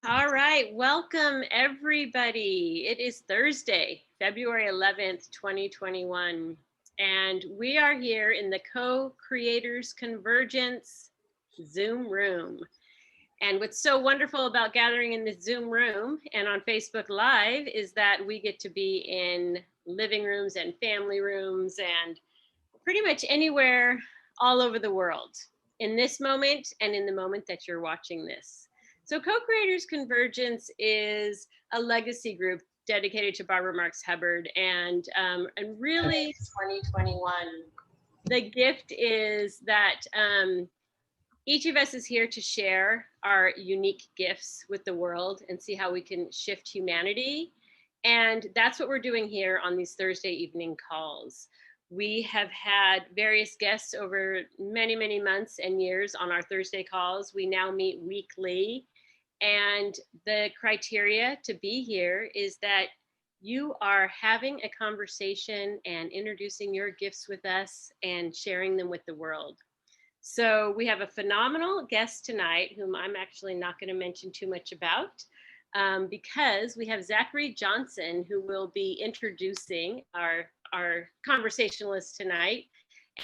All right, welcome everybody. It is Thursday, February 11th, 2021, and we are here in the Co-Creators Convergence Zoom room. And what's so wonderful about gathering in this Zoom room and on Facebook Live is that we get to be in living rooms and family rooms and pretty much anywhere all over the world in this moment and in the moment that you're watching this. So Co-Creators Convergence is a legacy group dedicated to Barbara Marx Hubbard, and really 2021. The gift is that each of us is here to share our unique gifts with the world and see how we can shift humanity. And that's what we're doing here on these Thursday evening calls. We have had various guests over many, many months and years on our Thursday calls. We now meet weekly. And the criteria to be here is that you are having a conversation and introducing your gifts with us and sharing them with the world. So we have a phenomenal guest tonight, whom I'm actually not going to mention too much about, because we have Zachary Johnson, who will be introducing our conversationalist tonight.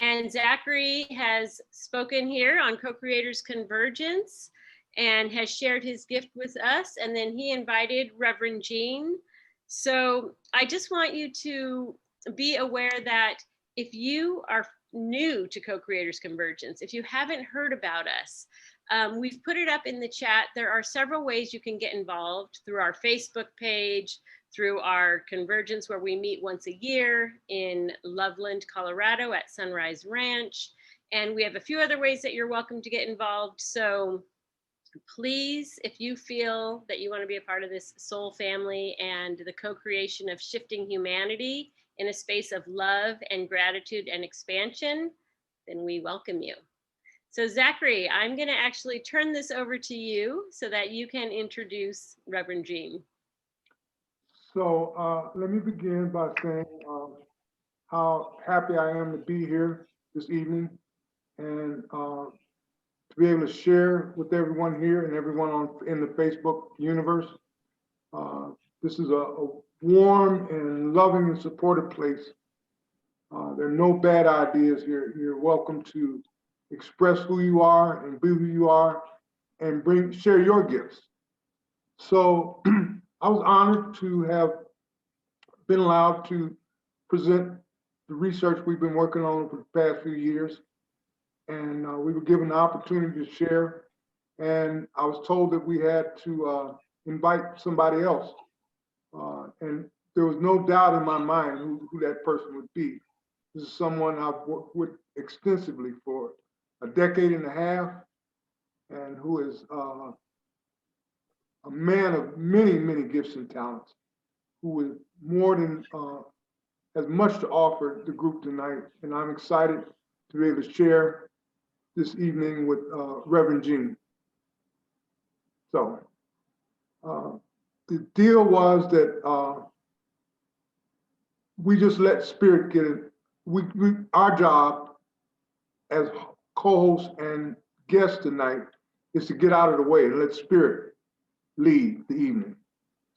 And Zachary has spoken here on Co-Creators Convergence and has shared his gift with us. And then he invited Reverend Jean. So I just want you to be aware that if you are new to Co-Creators Convergence, if you haven't heard about us, we've put it up in the chat. There are several ways you can get involved through our Facebook page, through our convergence where we meet once a year in Loveland, Colorado at Sunrise Ranch. And we have a few other ways that you're welcome to get involved. So please, if you feel that you want to be a part of this soul family and the co-creation of shifting humanity in a space of love and gratitude and expansion, then we welcome you. So Zachary, I'm going to actually turn this over to you so that you can introduce Reverend Jean. So let me begin by saying how happy I am to be here this evening and to be able to share with everyone here and everyone in the Facebook universe. This is a warm and loving and supportive place. There are no bad ideas here. You're welcome to express who you are and be who you are and share your gifts. So I was honored to have been allowed to present the research we've been working on for the past few years. And we were given the opportunity to share. And I was told that we had to invite somebody else. And there was no doubt in my mind who that person would be. This is someone I've worked with extensively for a decade and a half, and who is a man of many, many gifts and talents, who is more than, has much to offer the group tonight. And I'm excited to be able to share this evening with Reverend Jean. So the deal was that we just let Spirit get it. Our job as co-hosts and guests tonight is to get out of the way and let Spirit lead the evening.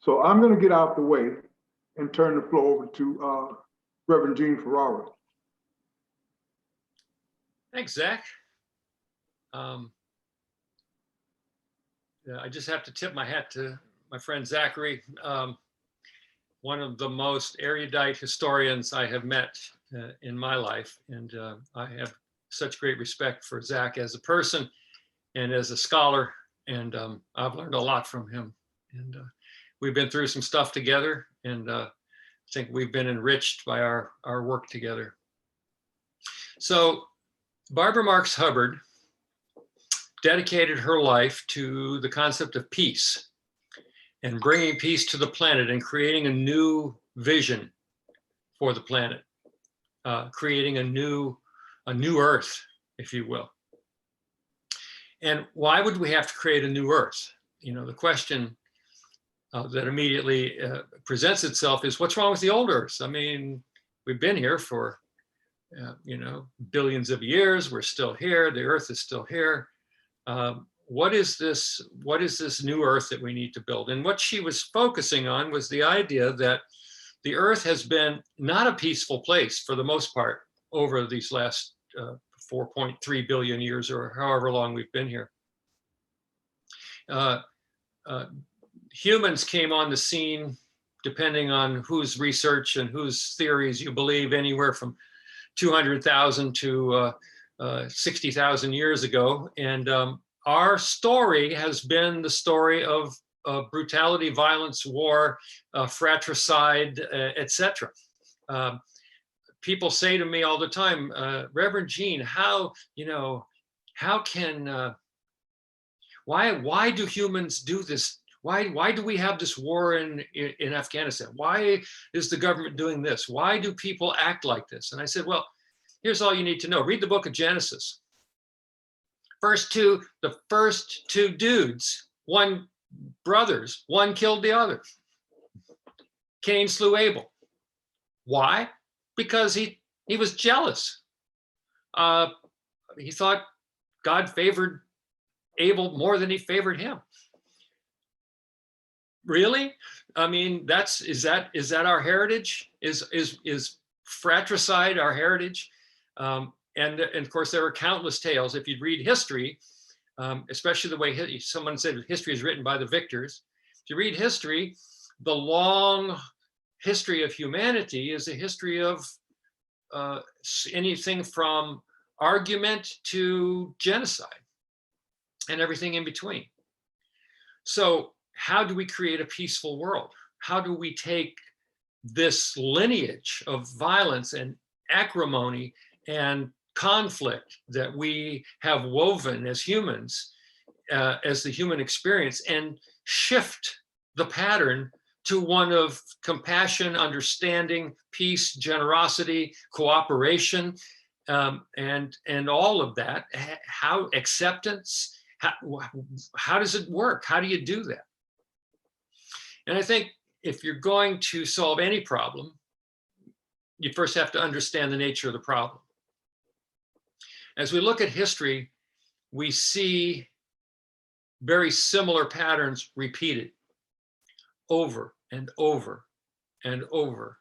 So I'm going to get out of the way and turn the floor over to Reverend Jean Ferrara. Thanks, Zach. I just have to tip my hat to my friend Zachary, one of the most erudite historians I have met in my life. And I have such great respect for Zach as a person and as a scholar. And I've learned a lot from him. And we've been through some stuff together, and I think we've been enriched by our work together. So Barbara Marx Hubbard dedicated her life to the concept of peace and bringing peace to the planet and creating a new vision for the planet, creating a new earth, if you will. And why would we have to create a new earth? You know, the question that immediately presents itself is, what's wrong with the old earth? I mean, we've been here for, billions of years. We're still here. The earth is still here. what is this new earth that we need to build? And what she was focusing on was the idea that the earth has been not a peaceful place for the most part over these last 4.3 billion years, or however long we've been here. Humans came on the scene, depending on whose research and whose theories you believe, anywhere from 200,000 to 60,000 years ago. And our story has been the story of brutality, violence, war, fratricide, etc. People say to me all the time, Reverend Gene, how can, why do humans do this? Why do we have this war in Afghanistan? Why is the government doing this? Why do people act like this? And I said, well, here's all you need to know. Read the book of Genesis. The first two dudes, one brothers, one killed the other. Cain slew Abel. Why? Because he was jealous. He thought God favored Abel more than he favored him. Really? I mean, is that our heritage? Is fratricide our heritage? And of course, there are countless tales. If you read history, especially the way someone said history is written by the victors. If you read history, the long history of humanity is a history of anything from argument to genocide and everything in between. So how do we create a peaceful world? How do we take this lineage of violence and acrimony and conflict that we have woven as humans, as the human experience, and shift the pattern to one of compassion, understanding, peace, generosity, cooperation, and all of that? How acceptance, how does it work? How do you do that? And I think if you're going to solve any problem, you first have to understand the nature of the problem. As we look at history, we see very similar patterns repeated over and over and over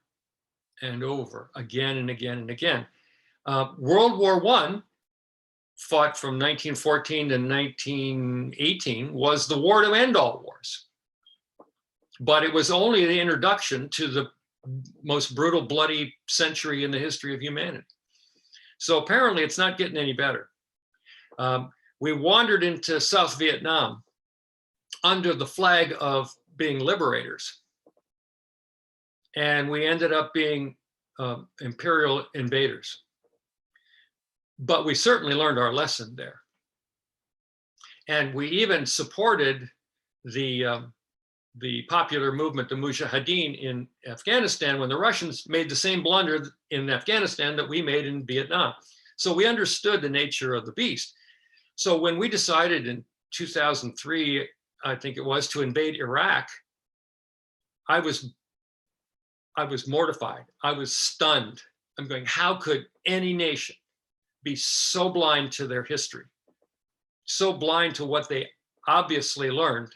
and over, again and again and again. World War I, fought from 1914 to 1918, was the war to end all wars. But it was only the introduction to the most brutal, bloody century in the history of humanity. So apparently it's not getting any better. We wandered into South Vietnam under the flag of being liberators. And we ended up being imperial invaders. But we certainly learned our lesson there. And we even supported the popular movement, the Mujahideen in Afghanistan, when the Russians made the same blunder in Afghanistan that we made in Vietnam. So we understood the nature of the beast. So when we decided in 2003, I think it was, to invade Iraq, I was mortified. I was stunned. I'm going, how could any nation be so blind to their history, so blind to what they obviously learned,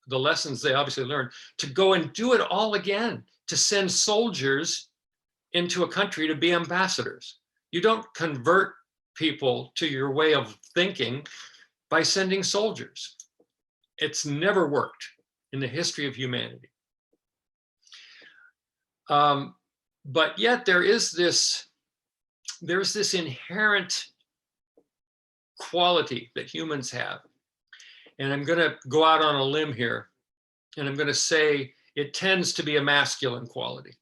the lessons they obviously learned, to go and do it all again, to send soldiers into a country to be ambassadors. You don't convert people to your way of thinking by sending soldiers. It's never worked in the history of humanity. But yet there's this inherent quality that humans have. And I'm going to go out on a limb here, and I'm going to say it tends to be a masculine quality,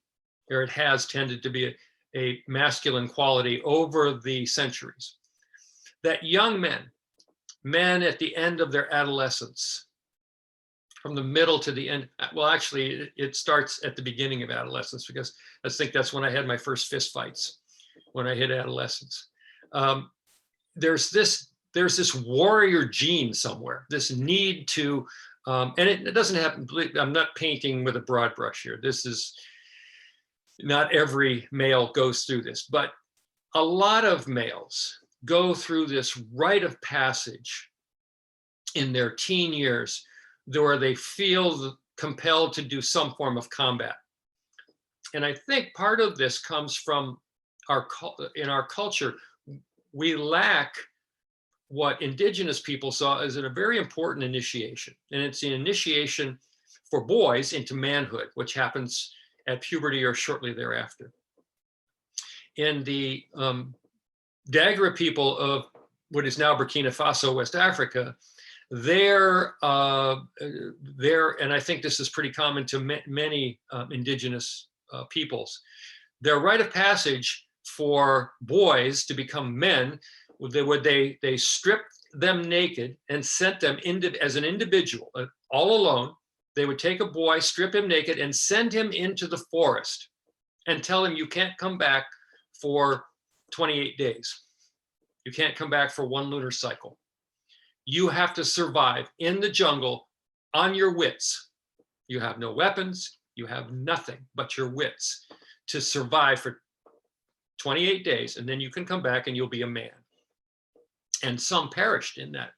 or it has tended to be a masculine quality over the centuries. That young men at the end of their adolescence, from the middle to the end, well, actually, it starts at the beginning of adolescence, because I think that's when I had my first fist fights, when I hit adolescence. There's this warrior gene somewhere, this need to, and it doesn't happen, I'm not painting with a broad brush here. This is, not every male goes through this, but a lot of males go through this rite of passage in their teen years where they feel compelled to do some form of combat. And I think part of this comes from in our culture, we lack what indigenous people saw as a very important initiation. And it's an initiation for boys into manhood, which happens at puberty or shortly thereafter. In the Dagara people of what is now Burkina Faso, West Africa, and I think this is pretty common to many indigenous peoples, their rite of passage for boys to become men, they stripped them naked and sent them as an individual, all alone. They would take a boy, strip him naked, and send him into the forest and tell him, you can't come back for 28 days. You can't come back for one lunar cycle. You have to survive in the jungle on your wits. You have no weapons, you have nothing but your wits to survive for 28 days, and then you can come back and you'll be a man. And some perished in that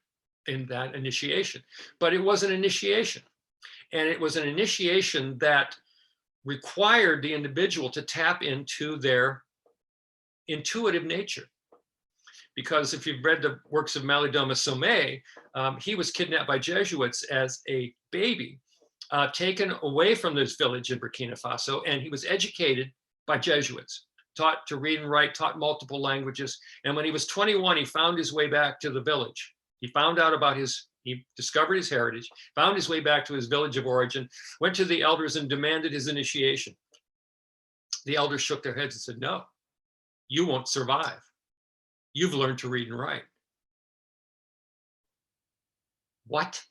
initiation, but it was an initiation. And it was an initiation that required the individual to tap into their intuitive nature. Because if you've read the works of Malidoma Somé, he was kidnapped by Jesuits as a baby, taken away from this village in Burkina Faso, and he was educated by Jesuits, taught to read and write, taught multiple languages. And when he was 21, he found his way back to the village. He found out about he discovered his heritage, found his way back to his village of origin, went to the elders and demanded his initiation. The elders shook their heads and said, no, you won't survive. You've learned to read and write. What?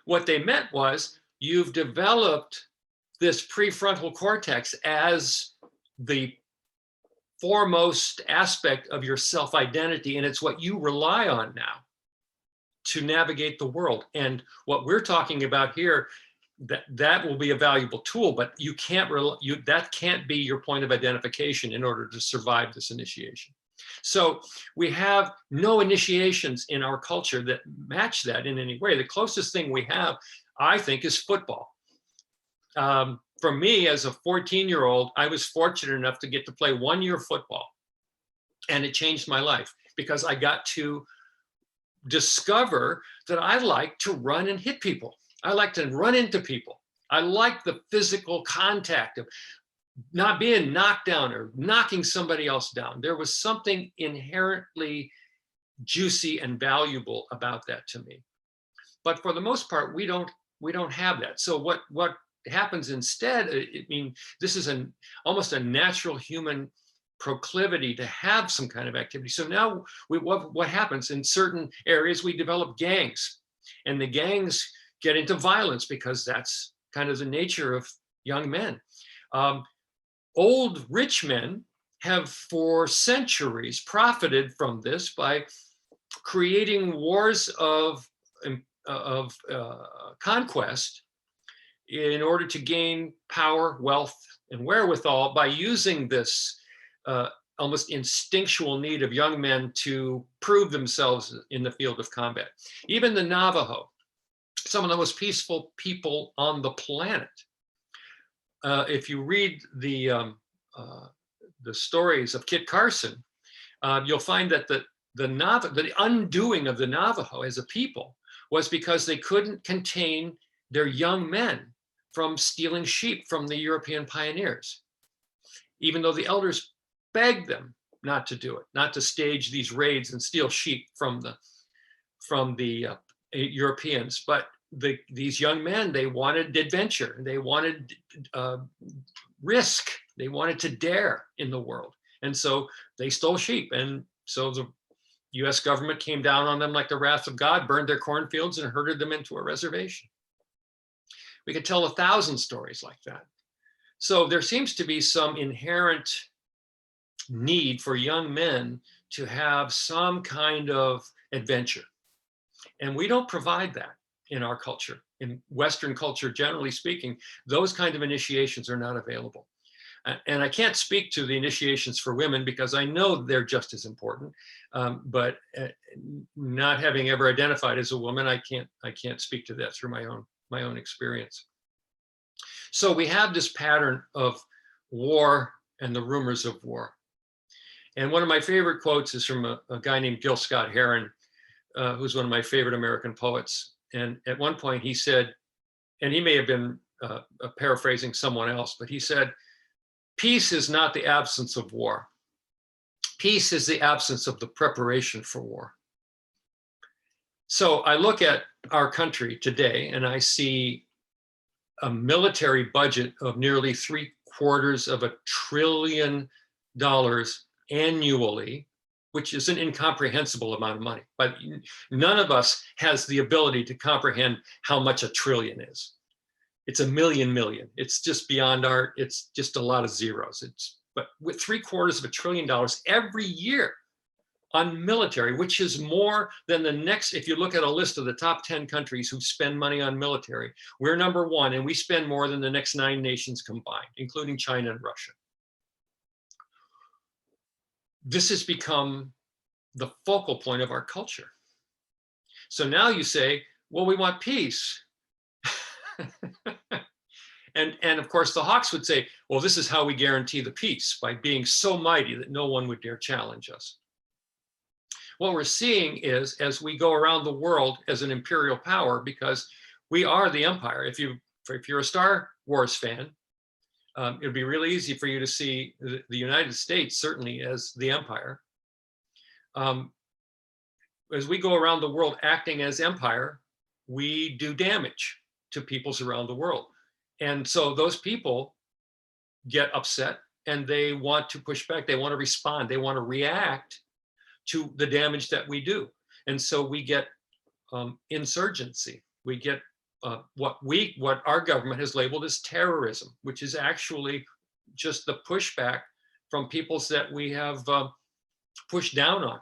What they meant was, you've developed this prefrontal cortex as the foremost aspect of your self-identity, and it's what you rely on now to navigate the world. And what we're talking about here, that will be a valuable tool, but you can't that can't be your point of identification in order to survive this initiation. So we have no initiations in our culture that match that in any way. The closest thing we have, I think, is football. For me, as a 14-year-old, I was fortunate enough to get to play 1 year football. And it changed my life because I got to discover that I like to run and hit people. I like to run into people. I like the physical contact of not being knocked down or knocking somebody else down. There was something inherently juicy and valuable about that to me. But for the most part, we don't have that. So what happens instead, this is almost a natural human proclivity to have some kind of activity. So now what happens in certain areas, we develop gangs, and the gangs get into violence because that's kind of the nature of young men. Old rich men have for centuries profited from this by creating wars of conquest in order to gain power, wealth, and wherewithal by using this almost instinctual need of young men to prove themselves in the field of combat. Even the Navajo, some of the most peaceful people on the planet. If you read the stories of Kit Carson, you'll find that the undoing of the Navajo as a people was because they couldn't contain their young men from stealing sheep from the European pioneers, even though the elders begged them not to do it, not to stage these raids and steal sheep from the Europeans. But these young men, they wanted adventure, they wanted risk, they wanted to dare in the world, and so they stole sheep. And so the U.S. government came down on them like the wrath of God, burned their cornfields, and herded them into a reservation. We could tell 1,000 stories like that. So there seems to be some inherent need for young men to have some kind of adventure. And we don't provide that in our culture. In Western culture, generally speaking, those kind of initiations are not available. And I can't speak to the initiations for women because I know they're just as important. But not having ever identified as a woman, I can't speak to that through my own experience. So we have this pattern of war and the rumors of war. And one of my favorite quotes is from a guy named Gil Scott Heron, who's one of my favorite American poets. And at one point he said, and he may have been paraphrasing someone else, but he said, "Peace is not the absence of war. Peace is the absence of the preparation for war." So I look at our country today and I see a military budget of nearly $750 billion annually, which is an incomprehensible amount of money. But none of us has the ability to comprehend how much a trillion is. It's a million. It's just beyond it's just a lot of zeros. But with $750 billion every year on military, which is more than the next, if you look at a list of the top 10 countries who spend money on military, we're number 1, and we spend more than the next 9 nations combined, including China and Russia. This has become the focal point of our culture. So now you say, well, we want peace. And of course, the Hawks would say, well, this is how we guarantee the peace, by being so mighty that no one would dare challenge us. What we're seeing is, as we go around the world as an imperial power, because we are the empire. If you're a Star Wars fan, it'd be really easy for you to see the United States certainly as the empire. As we go around the world acting as empire, we do damage to peoples around the world. And so those people get upset and they want to push back. They want to respond. They want to react to the damage that we do. And so we get insurgency. We get what our government has labeled as terrorism, which is actually just the pushback from peoples that we have pushed down on.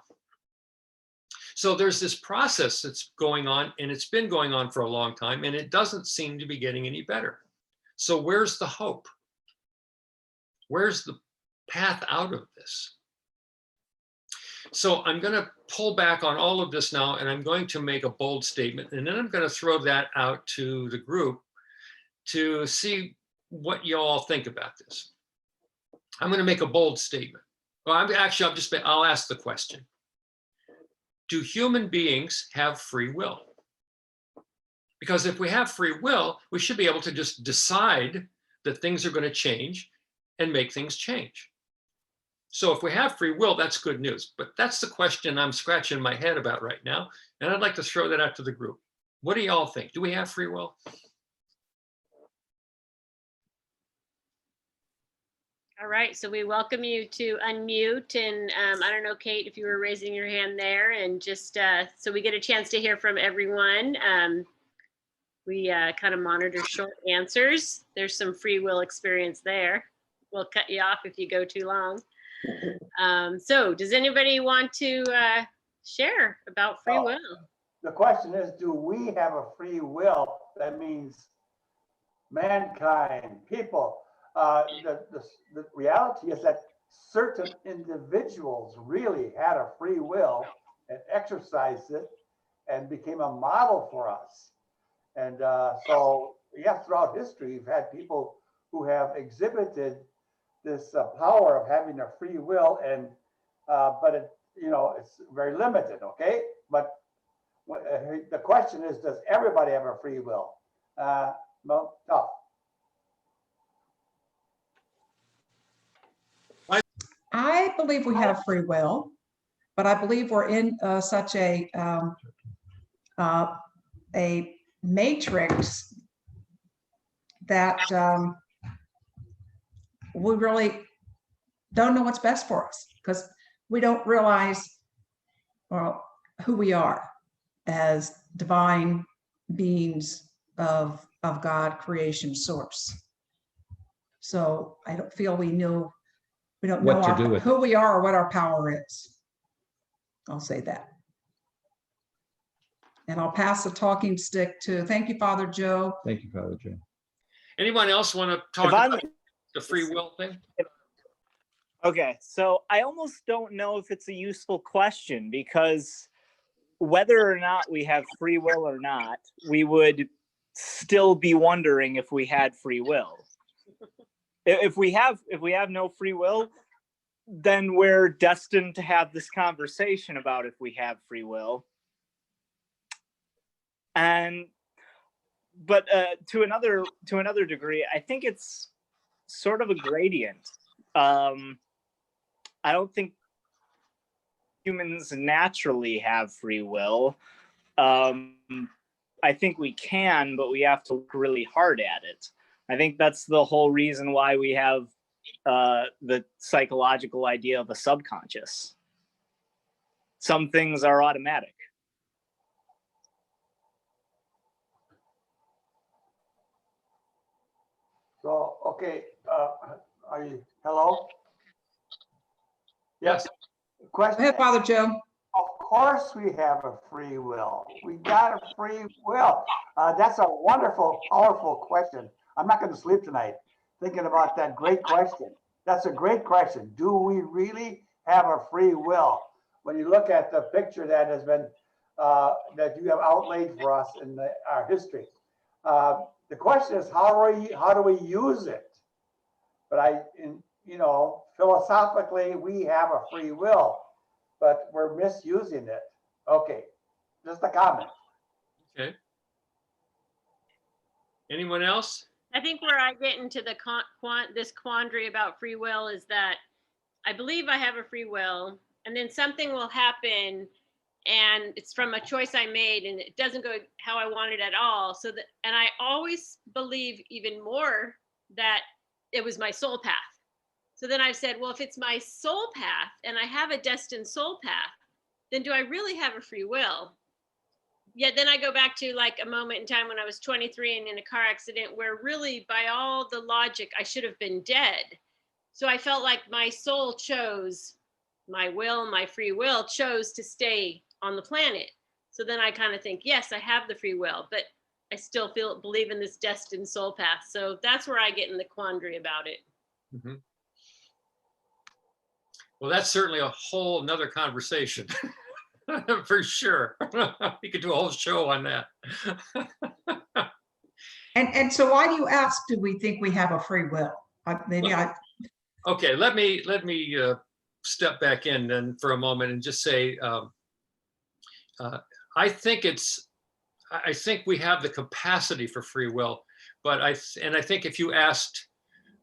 So there's this process that's going on, and it's been going on for a long time, and it doesn't seem to be getting any better. So where's the hope? Where's the path out of this? So I'm going to pull back on all of this now, and I'm going to make a bold statement, and then I'm going to throw that out to the group to see what you all think about this. I'm going to make a bold statement. Well, I'll ask the question. Do human beings have free will? Because if we have free will, we should be able to just decide that things are going to change and make things change. So if we have free will, that's good news. But that's the question I'm scratching my head about right now. And I'd like to throw that out to the group. What do y'all think? Do we have free will? All right, so we welcome you to unmute, and I don't know, Kate, if you were raising your hand there, and just so we get a chance to hear from everyone. We kind of monitor short answers. There's some free will experience there. We'll cut you off if you go too long. So does anybody want to share about free will? The question is, do we have a free will? That means mankind, people. The reality is that certain individuals really had a free will and exercised it and became a model for us. And so, yeah, throughout history, we've had people who have exhibited this power of having a free will, and but it, it's very limited. Okay, but the question is, does everybody have a free will? No, tough. I believe we have free will, but I believe we're in such a matrix that we really don't know what's best for us, because we don't realize who we are as divine beings of God, creation, source. So I don't feel we don't know who we are or what our power is. I'll say that. And I'll pass the talking stick to, thank you, Father Joe. Thank you, Father Joe. Anyone else want to talk about the free will thing? Okay, so I almost don't know if it's a useful question, because whether or not we have free will or not, we would still be wondering if we had free will. If we have no free will, then we're destined to have this conversation about if we have free will. But to another degree, I think it's sort of a gradient. I don't think humans naturally have free will. I think we can, but we have to work really hard at it. I think that's the whole reason why we have the psychological idea of a subconscious. Some things are automatic. So, okay, are you, hello? Yes. Go Question. ahead, Father Joe. Of course we have a free will. We got a free will. That's a wonderful, powerful question. I'm not going to sleep tonight thinking about that great question. That's a great question. Do we really have a free will? When you look at the picture that has been, that you have outlaid for us in our history, the question is, how do we use it? But philosophically, we have a free will, but we're misusing it. Okay, just a comment. Okay. Anyone else? I think where I get into the this quandary about free will is that I believe I have a free will, and then something will happen, and it's from a choice I made, and it doesn't go how I want it at all. And I always believe even more that it was my soul path. So then I've said, well, if it's my soul path and I have a destined soul path, then do I really have a free will? Yet then I go back to like a moment in time when I was 23 and in a car accident where really by all the logic, I should have been dead. So I felt like my soul chose, my free will chose to stay on the planet. So then I kind of think, yes, I have the free will, but I still believe in this destined soul path. So that's where I get in the quandary about it. Mm-hmm. Well, that's certainly a whole nother conversation. For sure. We could do a whole show on that. And so why do you ask, do we think we have a free will? Okay, let me step back in then for a moment and just say, I think we have the capacity for free will, but I think if you asked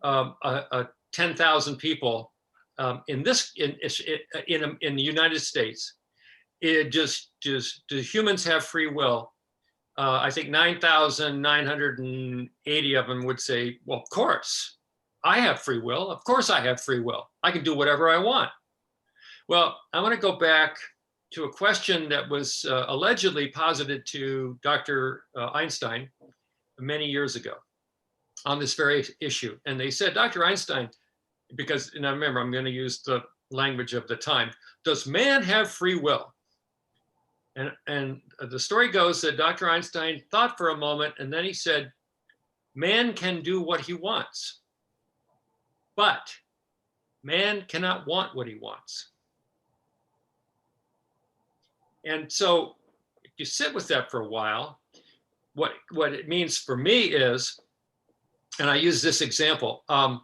10,000 people in the United States, do humans have free will? I think 9,980 of them would say, well, of course, I have free will. Of course I have free will. I can do whatever I want. Well, I want to go back to a question that was allegedly posited to Dr. Einstein many years ago on this very issue. And they said, Dr. Einstein, because, and I remember, I'm going to use the language of the time, does man have free will? And the story goes that Dr. Einstein thought for a moment, and then he said, man can do what he wants, but man cannot want what he wants. And so if you sit with that for a while, what it means for me is, and I use this example, I'm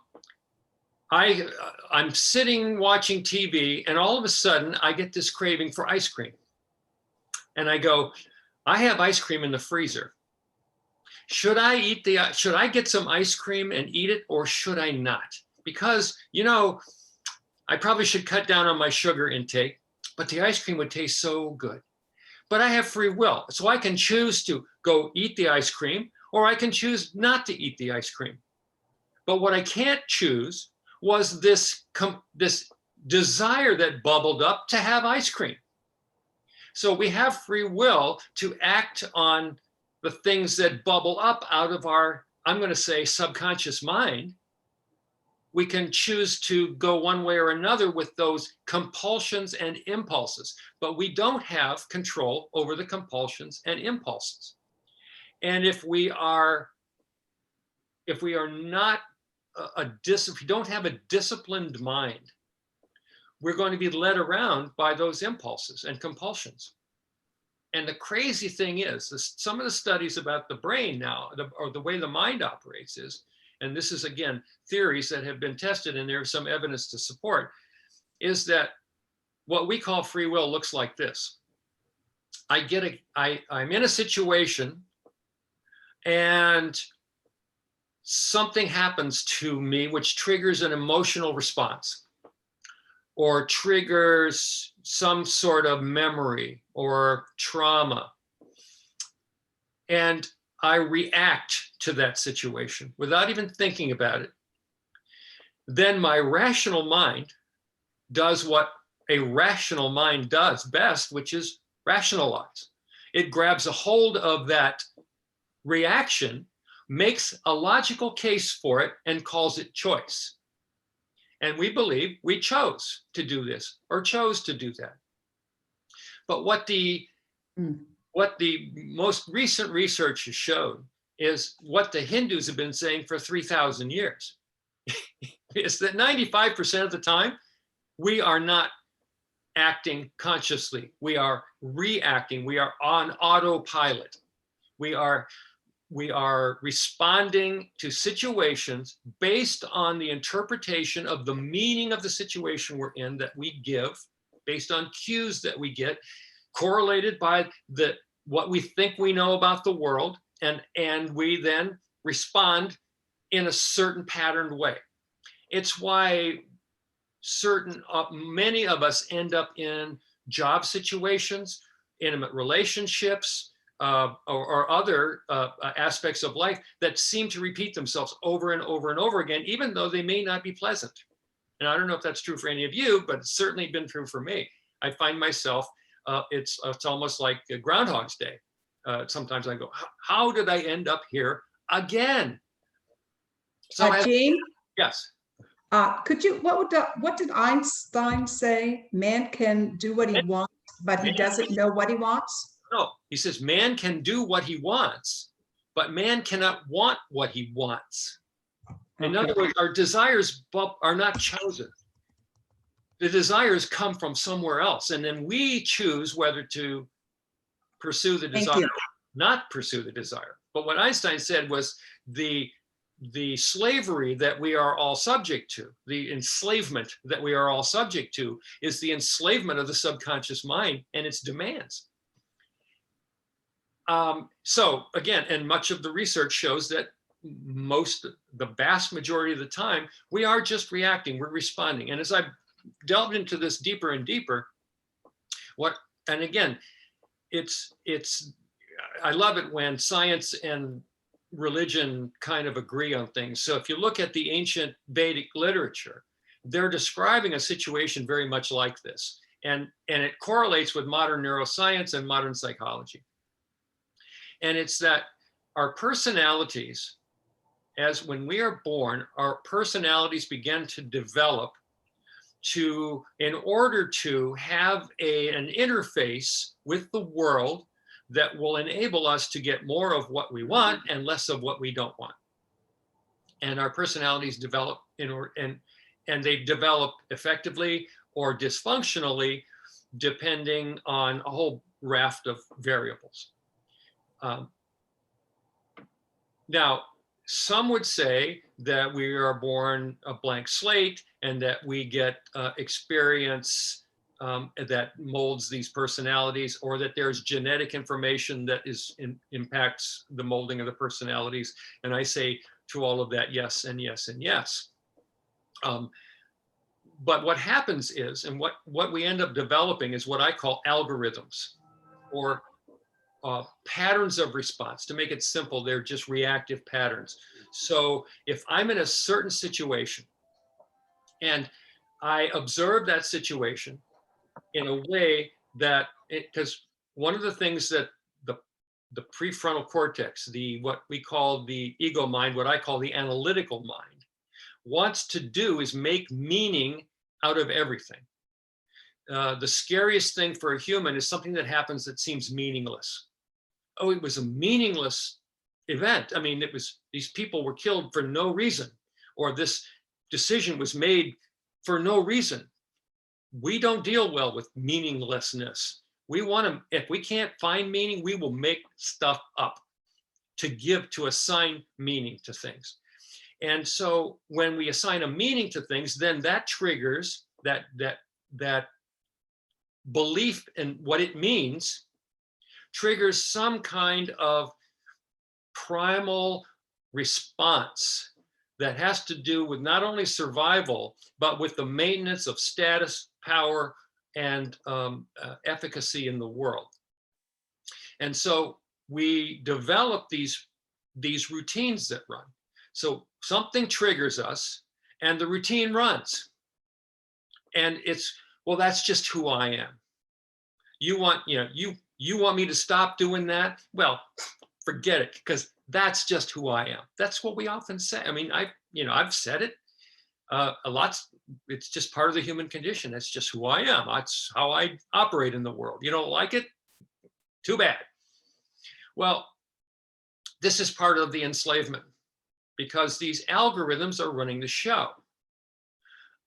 sitting watching TV, and all of a sudden I get this craving for ice cream. And I go, I have ice cream in the freezer. Should I get some ice cream and eat it, or should I not? Because, I probably should cut down on my sugar intake, but the ice cream would taste so good. But I have free will, so I can choose to go eat the ice cream, or I can choose not to eat the ice cream. But what I can't choose was this desire that bubbled up to have ice cream. So we have free will to act on the things that bubble up out of our, I'm going to say, subconscious mind. We can choose to go one way or another with those compulsions and impulses, but we don't have control over the compulsions and impulses. And if we are not if you don't have a disciplined mind, we're going to be led around by those impulses and compulsions. And the crazy thing is, some of the studies about the brain now, or the way the mind operates is, and this is again, theories that have been tested and there's some evidence to support, is that what we call free will looks like this. I'm in a situation and something happens to me which triggers an emotional response or triggers some sort of memory or trauma. And I react to that situation without even thinking about it. Then my rational mind does what a rational mind does best, which is rationalize. It grabs a hold of that reaction, makes a logical case for it, and calls it choice. And we believe we chose to do this or chose to do that. But what the most recent research has showed is what the Hindus have been saying for 3,000 years, is that 95% of the time, we are not acting consciously. We are reacting. We are on autopilot. We are responding to situations based on the interpretation of the meaning of the situation we're in that we give, based on cues that we get, correlated by what we think we know about the world, and we then respond in a certain patterned way. It's why many of us end up in job situations, intimate relationships, or other aspects of life that seem to repeat themselves over and over and over again, even though they may not be pleasant. And I don't know if that's true for any of you, but it's certainly been true for me. I find myself, it's almost like a Groundhog's Day. Sometimes I go, how did I end up here again? So Gene? yes. Could you, what did Einstein say? Man can do what he wants, but he doesn't know what he wants? No, he says man can do what he wants, but man cannot want what he wants. In other words, our desires are not chosen. The desires come from somewhere else, and then we choose whether to pursue the desire or not pursue the desire. But what Einstein said was the slavery that we are all subject to, the enslavement that we are all subject to, is the enslavement of the subconscious mind and its demands. So again, and much of the research shows that the vast majority of the time, we are just reacting, we're responding. And as I've delved into this deeper and deeper, and again, I love it when science and religion kind of agree on things. So if you look at the ancient Vedic literature, they're describing a situation very much like this. And it correlates with modern neuroscience and modern psychology. And it's that our personalities, as when we are born, our personalities begin to develop in order to have an interface with the world that will enable us to get more of what we want and less of what we don't want. And our personalities develop and they develop effectively or dysfunctionally, depending on a whole raft of variables. Now, some would say that we are born a blank slate and that we get experience that molds these personalities, or that there's genetic information that impacts the molding of the personalities. And I say to all of that, yes, and yes, and yes. But what happens is, and what we end up developing is what I call algorithms, or patterns of response. To make it simple, they're just reactive patterns. So if I'm in a certain situation and I observe that situation in a way that, because one of the things that the prefrontal cortex, what we call the ego mind, what I call the analytical mind, wants to do is make meaning out of everything. The scariest thing for a human is something that happens that seems meaningless. Oh, it was a meaningless event. I mean, these people were killed for no reason, or this decision was made for no reason. We don't deal well with meaninglessness. We want to, if we can't find meaning, we will make stuff up to assign meaning to things. And so when we assign a meaning to things, then that triggers that belief in what it means, triggers some kind of primal response that has to do with not only survival, but with the maintenance of status, power, and efficacy in the world. And so we develop these routines that run. So something triggers us and the routine runs. And it's, well, that's just who I am. You want me to stop doing that? Well, forget it, because that's just who I am. That's what we often say. I mean, I've said it a lot. It's just part of the human condition. That's just who I am. That's how I operate in the world. You don't like it? Too bad. Well, this is part of the enslavement, because these algorithms are running the show.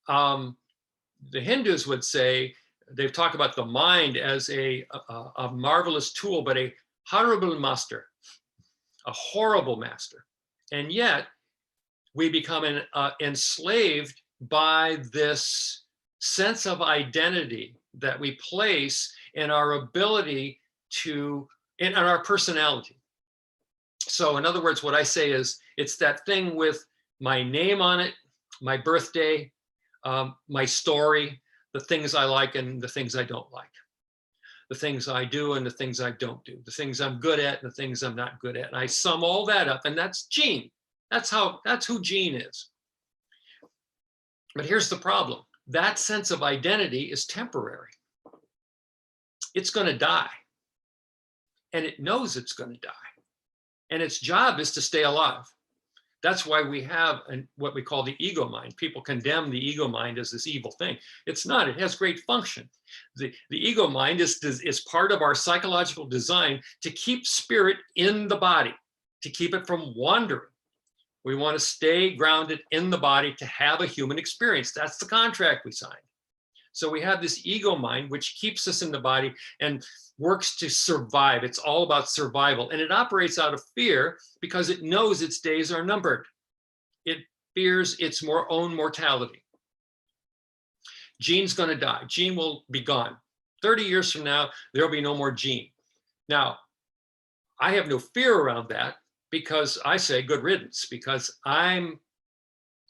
The Hindus would say, they've talked about the mind as a marvelous tool, but a horrible master, a horrible master. And yet we become enslaved by this sense of identity that we place in our ability to, in our personality. So in other words, what I say is, it's that thing with my name on it, my birthday, my story, the things I like and the things I don't like, the things I do and the things I don't do, the things I'm good at and the things I'm not good at. And I sum all that up, and that's Gene. That's who Gene is. But here's the problem. That sense of identity is temporary. It's going to die. And it knows it's going to die. And its job is to stay alive. That's why we have what we call the ego mind. People condemn the ego mind as this evil thing. It's not. It has great function. The ego mind is part of our psychological design to keep spirit in the body, to keep it from wandering. We want to stay grounded in the body to have a human experience. That's the contract we signed. So we have this ego mind, which keeps us in the body and works to survive. It's all about survival. And it operates out of fear because it knows its days are numbered. It fears its own mortality. Gene's going to die. Gene will be gone. 30 years from now, there'll be no more Gene. Now, I have no fear around that, because I say good riddance, because I'm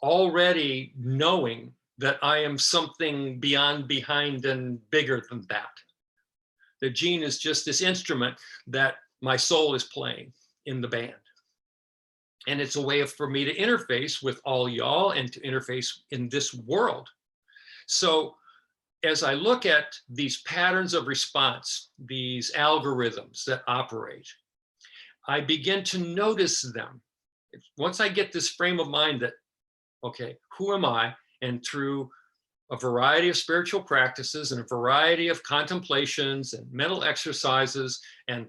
already knowing that I am something beyond, behind, and bigger than that. The Gene is just this instrument that my soul is playing in the band. And it's a way for me to interface with all y'all and to interface in this world. So as I look at these patterns of response, these algorithms that operate, I begin to notice them. Once I get this frame of mind that, okay, who am I? And through a variety of spiritual practices and a variety of contemplations and mental exercises and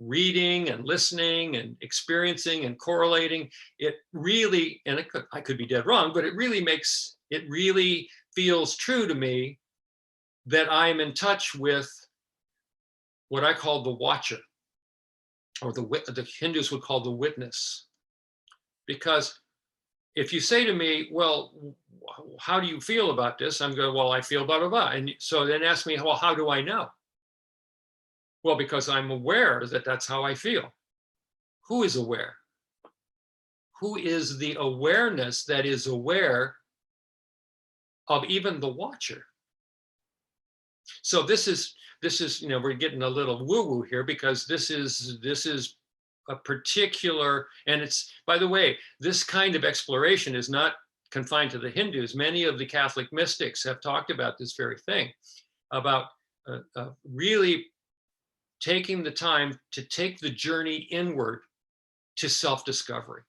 reading and listening and experiencing and correlating, it really, and I could be dead wrong, but it really feels true to me that I am in touch with what I call the watcher, or the Hindus would call the witness. Because if you say to me, well, how do you feel about this? I'm going, well, I feel blah, blah, blah. And so then ask me, well, how do I know? Well, because I'm aware that that's how I feel. Who is aware? Who is the awareness that is aware of even the watcher? So this is, we're getting a little woo-woo here, because this is a particular, and it's, by the way, this kind of exploration is not confined to the Hindus. Many of the Catholic mystics have talked about this very thing, about really taking the time to take the journey inward to self-discovery.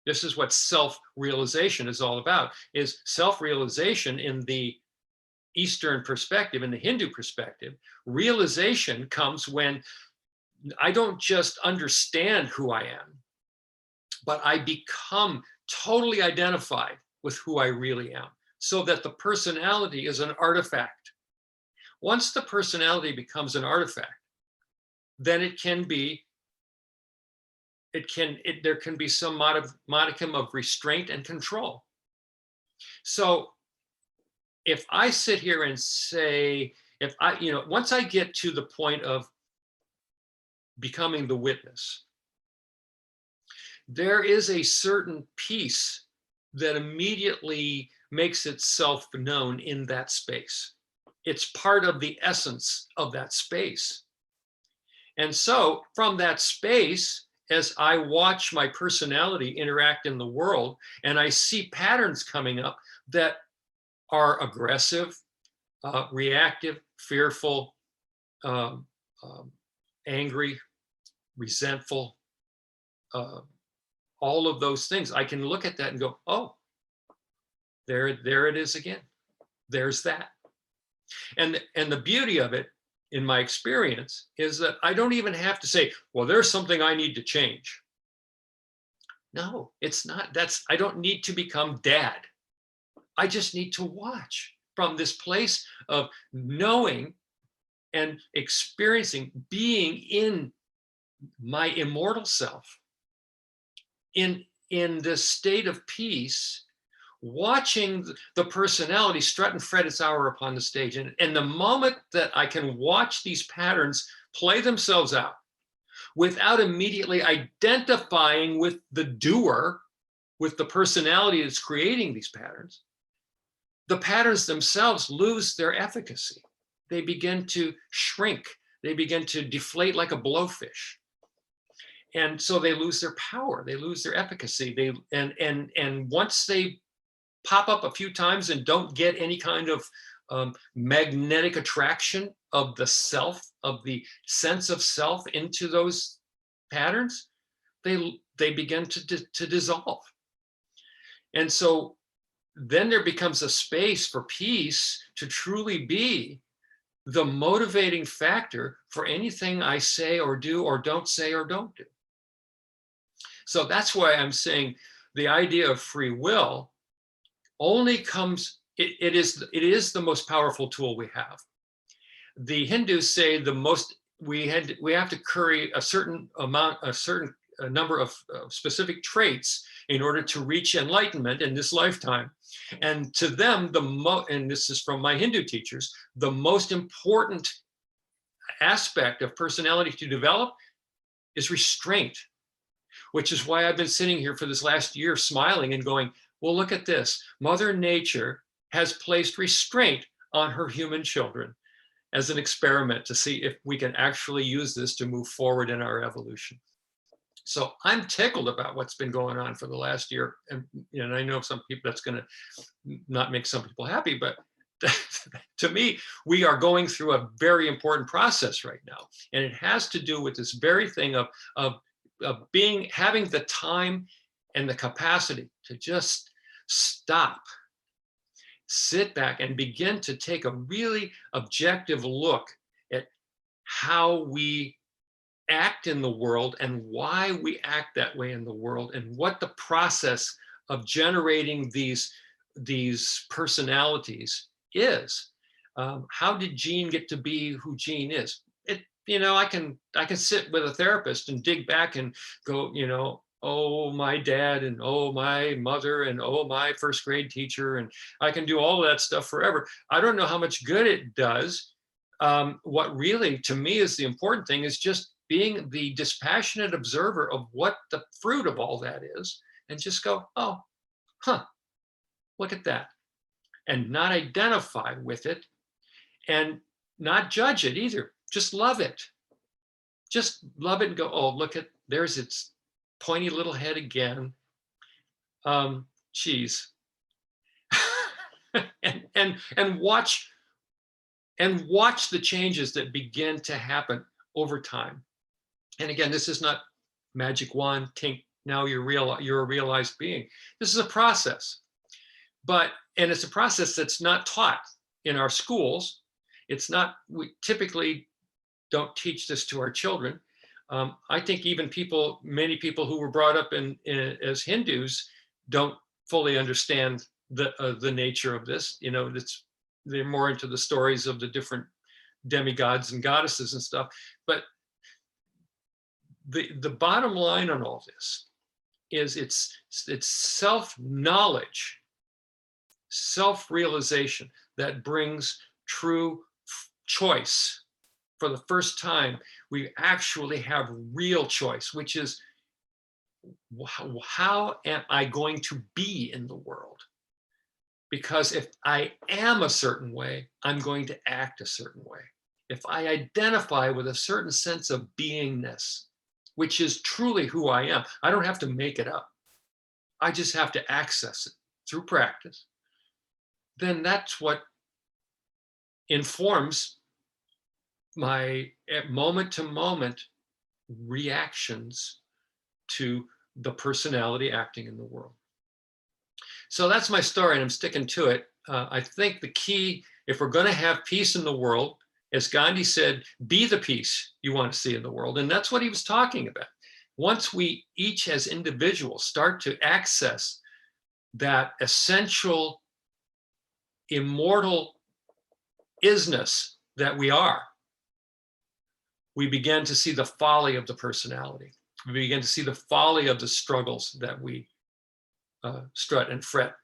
This is what self-realization is all about, is self-realization in the Eastern perspective, in the Hindu perspective. Realization comes when I don't just understand who I am, but I become totally identified with who I really am, so that the personality is an artifact. Once the personality becomes an artifact, then there can be some modicum of restraint and control. So if I sit here and say, once I get to the point of becoming the witness, there is a certain peace that immediately makes itself known in that space. It's part of the essence of that space. And so from that space, as I watch my personality interact in the world, and I see patterns coming up that are aggressive, reactive, fearful, angry, resentful, all of those things, I can look at that and go, oh, there it is again. There's that. And the beauty of it, in my experience, is that I don't even have to say, well, there's something I need to change. No, it's not. I don't need to become dad. I just need to watch from this place of knowing and experiencing, being in my immortal self, in this state of peace, watching the personality strut and fret its hour upon the stage. And the moment that I can watch these patterns play themselves out without immediately identifying with the doer, with the personality that's creating these patterns, the patterns themselves lose their efficacy. They begin to shrink. They begin to deflate like a blowfish. And so they lose their power. They lose their efficacy. And once they pop up a few times and don't get any kind of magnetic attraction of the self, of the sense of self into those patterns, they begin to dissolve. And so then there becomes a space for peace to truly be the motivating factor for anything I say or do or don't say or don't do. So that's why I'm saying the idea of free will only comes, it is the most powerful tool we have. The Hindus say we have to curry a certain number of specific traits in order to reach enlightenment in this lifetime. And to them, and this is from my Hindu teachers, the most important aspect of personality to develop is restraint, which is why I've been sitting here for this last year smiling and going, well, look at this. Mother Nature has placed restraint on her human children as an experiment to see if we can actually use this to move forward in our evolution. So I'm tickled about what's been going on for the last year. And I know some people that's going to not make some people happy, but to me, we are going through a very important process right now. And it has to do with this very thing of having the time and the capacity to just stop, sit back and begin to take a really objective look at how we act in the world and why we act that way in the world and what the process of generating these personalities is. How did Gene get to be who Gene is? I can sit with a therapist and dig back and go, oh, my dad and oh, my mother and oh, my first grade teacher. And I can do all of that stuff forever. I don't know how much good it does. What really, to me, is the important thing is just being the dispassionate observer of what the fruit of all that is and just go, oh, look at that. And not identify with it and not judge it either. Just love it. Just love it and go, oh, look at, there's its pointy little head again. Geez. and watch the changes that begin to happen over time. And again, this is not magic wand, tink, now you're a realized being. This is a process. And it's a process that's not taught in our schools. It's not, we typically don't teach this to our children. I think even many people who were brought up as Hindus, don't fully understand the nature of this. You know, they're more into the stories of the different demigods and goddesses and stuff. But the bottom line on all this is it's self-knowledge, self-realization that brings true choice. For the first time, we actually have real choice, which is how am I going to be in the world? Because if I am a certain way, I'm going to act a certain way. If I identify with a certain sense of beingness, which is truly who I am, I don't have to make it up. I just have to access it through practice. Then that's what informs my moment-to-moment reactions to the personality acting in the world. So that's my story, and I'm sticking to it. I think the key, if we're going to have peace in the world, as Gandhi said, be the peace you want to see in the world. And that's what he was talking about. Once we each as individuals start to access that essential immortal isness that we are, we begin to see the folly of the personality. We begin to see the folly of the struggles that we strut and fret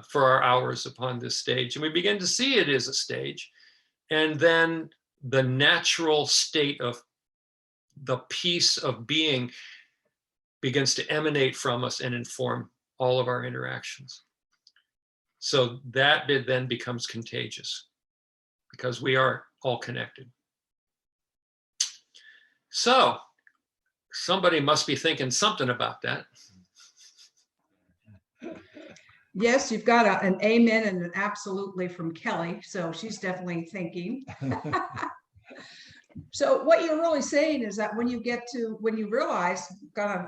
for our hours upon this stage. And we begin to see it as a stage. And then the natural state of the peace of being begins to emanate from us and inform all of our interactions. So that bit then becomes contagious because we are all connected. So somebody must be thinking something about that. Yes, you've got an amen and an absolutely from Kelly, so she's definitely thinking. So what you're really saying is that when you realize, kind of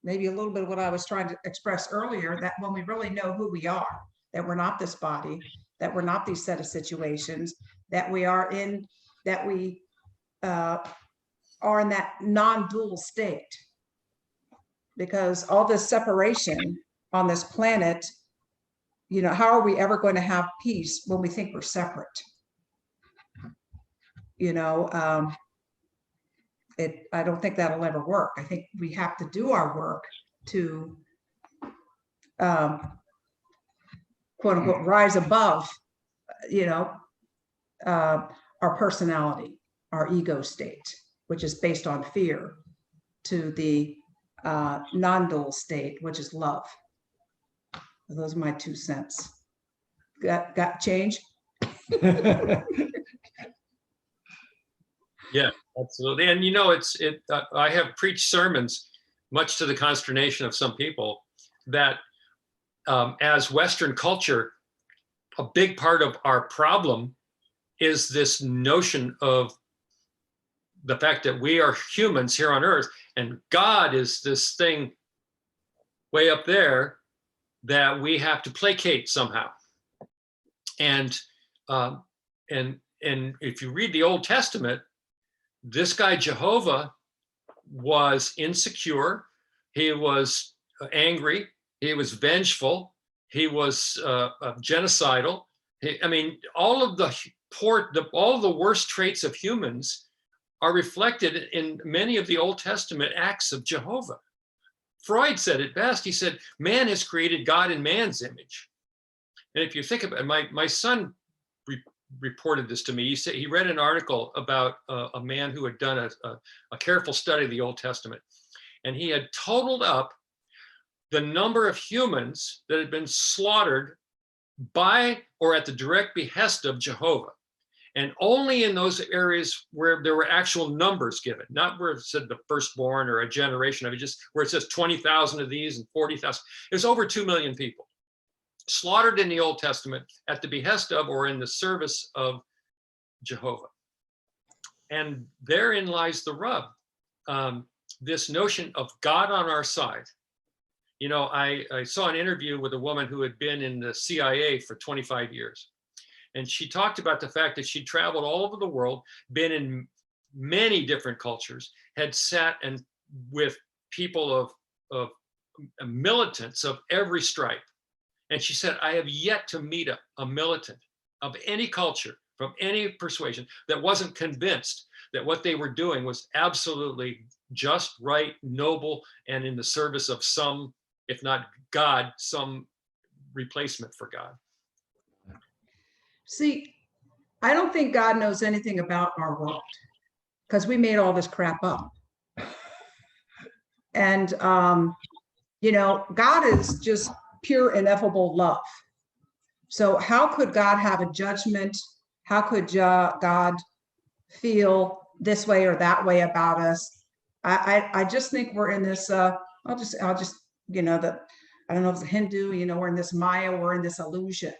maybe a little bit of what I was trying to express earlier, that when we really know who we are, that we're not this body, that we're not these set of situations, that we are in that non-dual state. Because all this separation on this planet, you know, how are we ever going to have peace when we think we're separate? You know, I don't think that'll ever work. I think we have to do our work to quote unquote rise above, you know, our personality, our ego state, which is based on fear, to the non-dual state, which is love. Those are my 2 cents. Got change? Yeah, absolutely. And you know, I have preached sermons, much to the consternation of some people, that as Western culture, a big part of our problem is this notion of the fact that we are humans here on earth and God is this thing way up there that we have to placate somehow. And if you read the Old Testament, this guy Jehovah was insecure, he was angry, he was vengeful, he was genocidal. I mean, all of the worst traits of humans are reflected in many of the Old Testament acts of Jehovah. Freud said it best. He said, man has created God in man's image. And if you think about it, my son reported this to me. He said he read an article about a man who had done a careful study of the Old Testament. And he had totaled up the number of humans that had been slaughtered by or at the direct behest of Jehovah. And only in those areas where there were actual numbers given, not where it said the firstborn or a generation of it, just where it says 20,000 of these and 40,000. There's over 2 million people slaughtered in the Old Testament at the behest of or in the service of Jehovah. And therein lies the rub. This notion of God on our side. You know, I saw an interview with a woman who had been in the CIA for 25 years. And she talked about the fact that she'd traveled all over the world, been in many different cultures, had sat and with people of militants of every stripe. And she said, I have yet to meet a militant of any culture, from any persuasion, that wasn't convinced that what they were doing was absolutely just, right, noble, and in the service of some, if not God, some replacement for God. See, I don't think God knows anything about our world because we made all this crap up. And, you know, God is just pure, ineffable love. So how could God have a judgment? How could God feel this way or that way about us? I just think we're in this, I'll just, you know, I don't know if it's a Hindu, you know, we're in this Maya, we're in this illusion.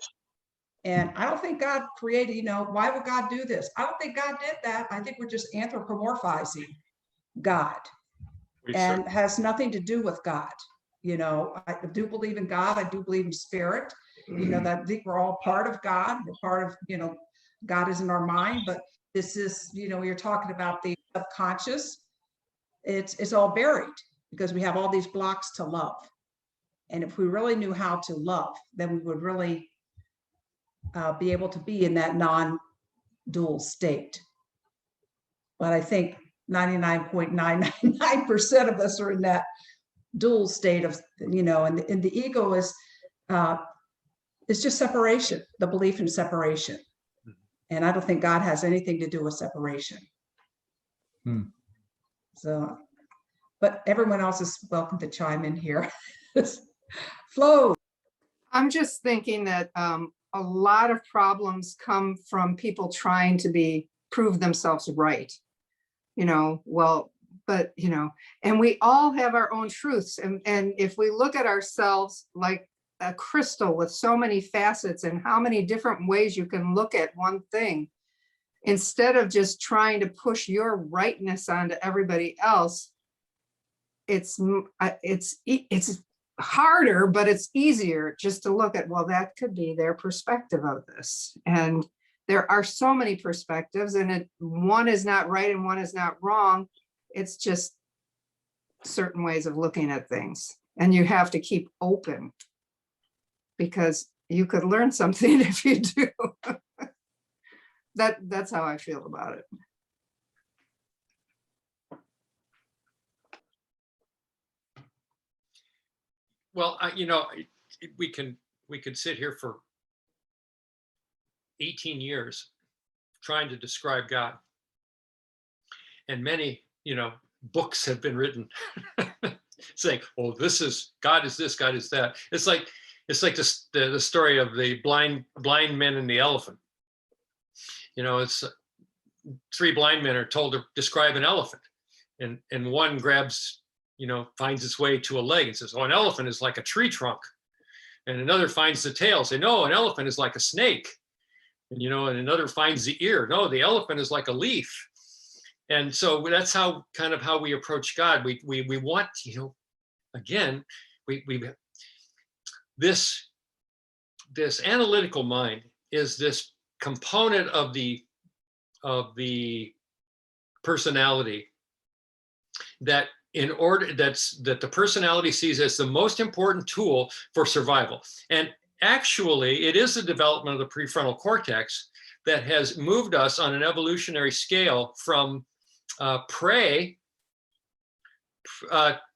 And I don't think God created, you know, why would God do this? I don't think God did that. I think we're just anthropomorphizing God and has nothing to do with God. You know, I do believe in God. I do believe in spirit, you know, that I think we're all part of God. We're part of, you know, God is in our mind, but this is, you know, you're talking about the subconscious. It's all buried because we have all these blocks to love. And if we really knew how to love, then we would really be able to be in that non-dual state. But I think 99.999% of us are in that dual state of, you know, and the ego is it's just separation, the belief in separation. And I don't think God has anything to do with separation. So, but everyone else is welcome to chime in here. Flo. I'm just thinking that a lot of problems come from people trying to prove themselves right. You know, well, but, you know, and we all have our own truths. And if we look at ourselves like a crystal with so many facets and how many different ways you can look at one thing, instead of just trying to push your rightness onto everybody else, it's harder, but it's easier just to look at, well, that could be their perspective of this. And there are so many perspectives, and one is not right and one is not wrong. It's just certain ways of looking at things. And you have to keep open because you could learn something if you do. That's how I feel about it. Well, you know, we could sit here for 18 years trying to describe God, and many, you know, books have been written saying, "Oh, this is God is this, God is that." It's like the story of the blind men and the elephant. You know, it's three blind men are told to describe an elephant, and one grabs, you know, finds its way to a leg and says, "Oh, an elephant is like a tree trunk," and another finds the tail, say, "No, an elephant is like a snake," and you know, and another finds the ear, "No, the elephant is like a leaf." And so that's how we approach God. We want, you know, again, this analytical mind is this component of the personality that that the personality sees as the most important tool for survival. And actually, it is the development of the prefrontal cortex that has moved us on an evolutionary scale from prey,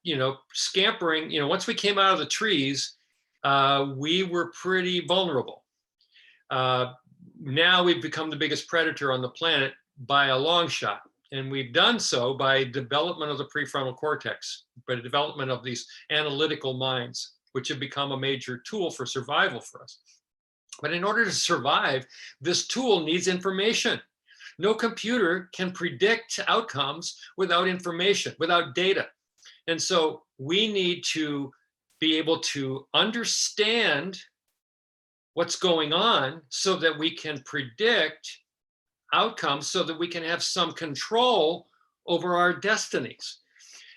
you know, scampering. You know, once we came out of the trees, we were pretty vulnerable. Now we've become the biggest predator on the planet by a long shot. And we've done so by development of the prefrontal cortex, by the development of these analytical minds, which have become a major tool for survival for us. But in order to survive, this tool needs information. No computer can predict outcomes without information, without data. And so we need to be able to understand what's going on so that we can predict outcomes, so that we can have some control over our destinies.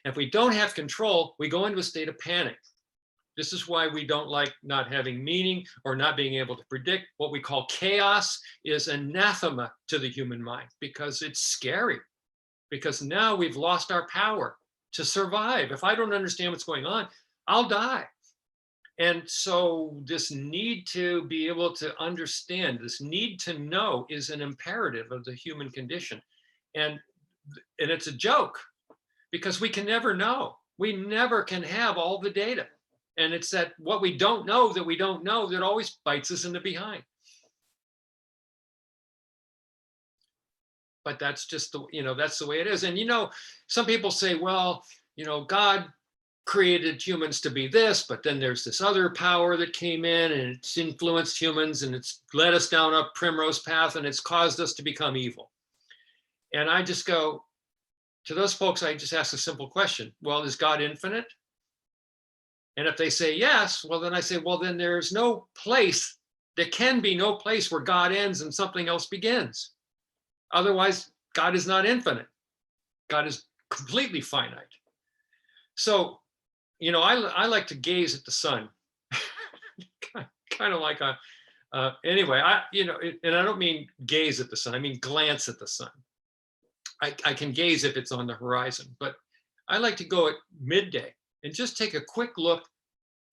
If we don't have control, we go into a state of panic. This is why we don't like not having meaning or not being able to predict. What we call chaos is anathema to the human mind because it's scary, because now we've lost our power to survive. If I don't understand what's going on, I'll die. And so this need to be able to understand, this need to know is an imperative of the human condition. And it's a joke because we can never know. We never can have all the data. And it's that what we don't know that always bites us in the behind. But that's just the, that's the way it is. And, some people say, well, God created humans to be this, but then there's this other power that came in and it's influenced humans and it's led us down a primrose path and it's caused us to become evil. And I just go to those folks, I just ask a simple question. Well, is God infinite? And if they say yes, well, then I say, well, then there's no place, there can be no place where God ends and something else begins. Otherwise, God is not infinite. God is completely finite. So, I like to gaze at the sun, kind of like anyway, and I don't mean gaze at the sun, I mean glance at the sun. I can gaze if it's on the horizon, but I like to go at midday and just take a quick look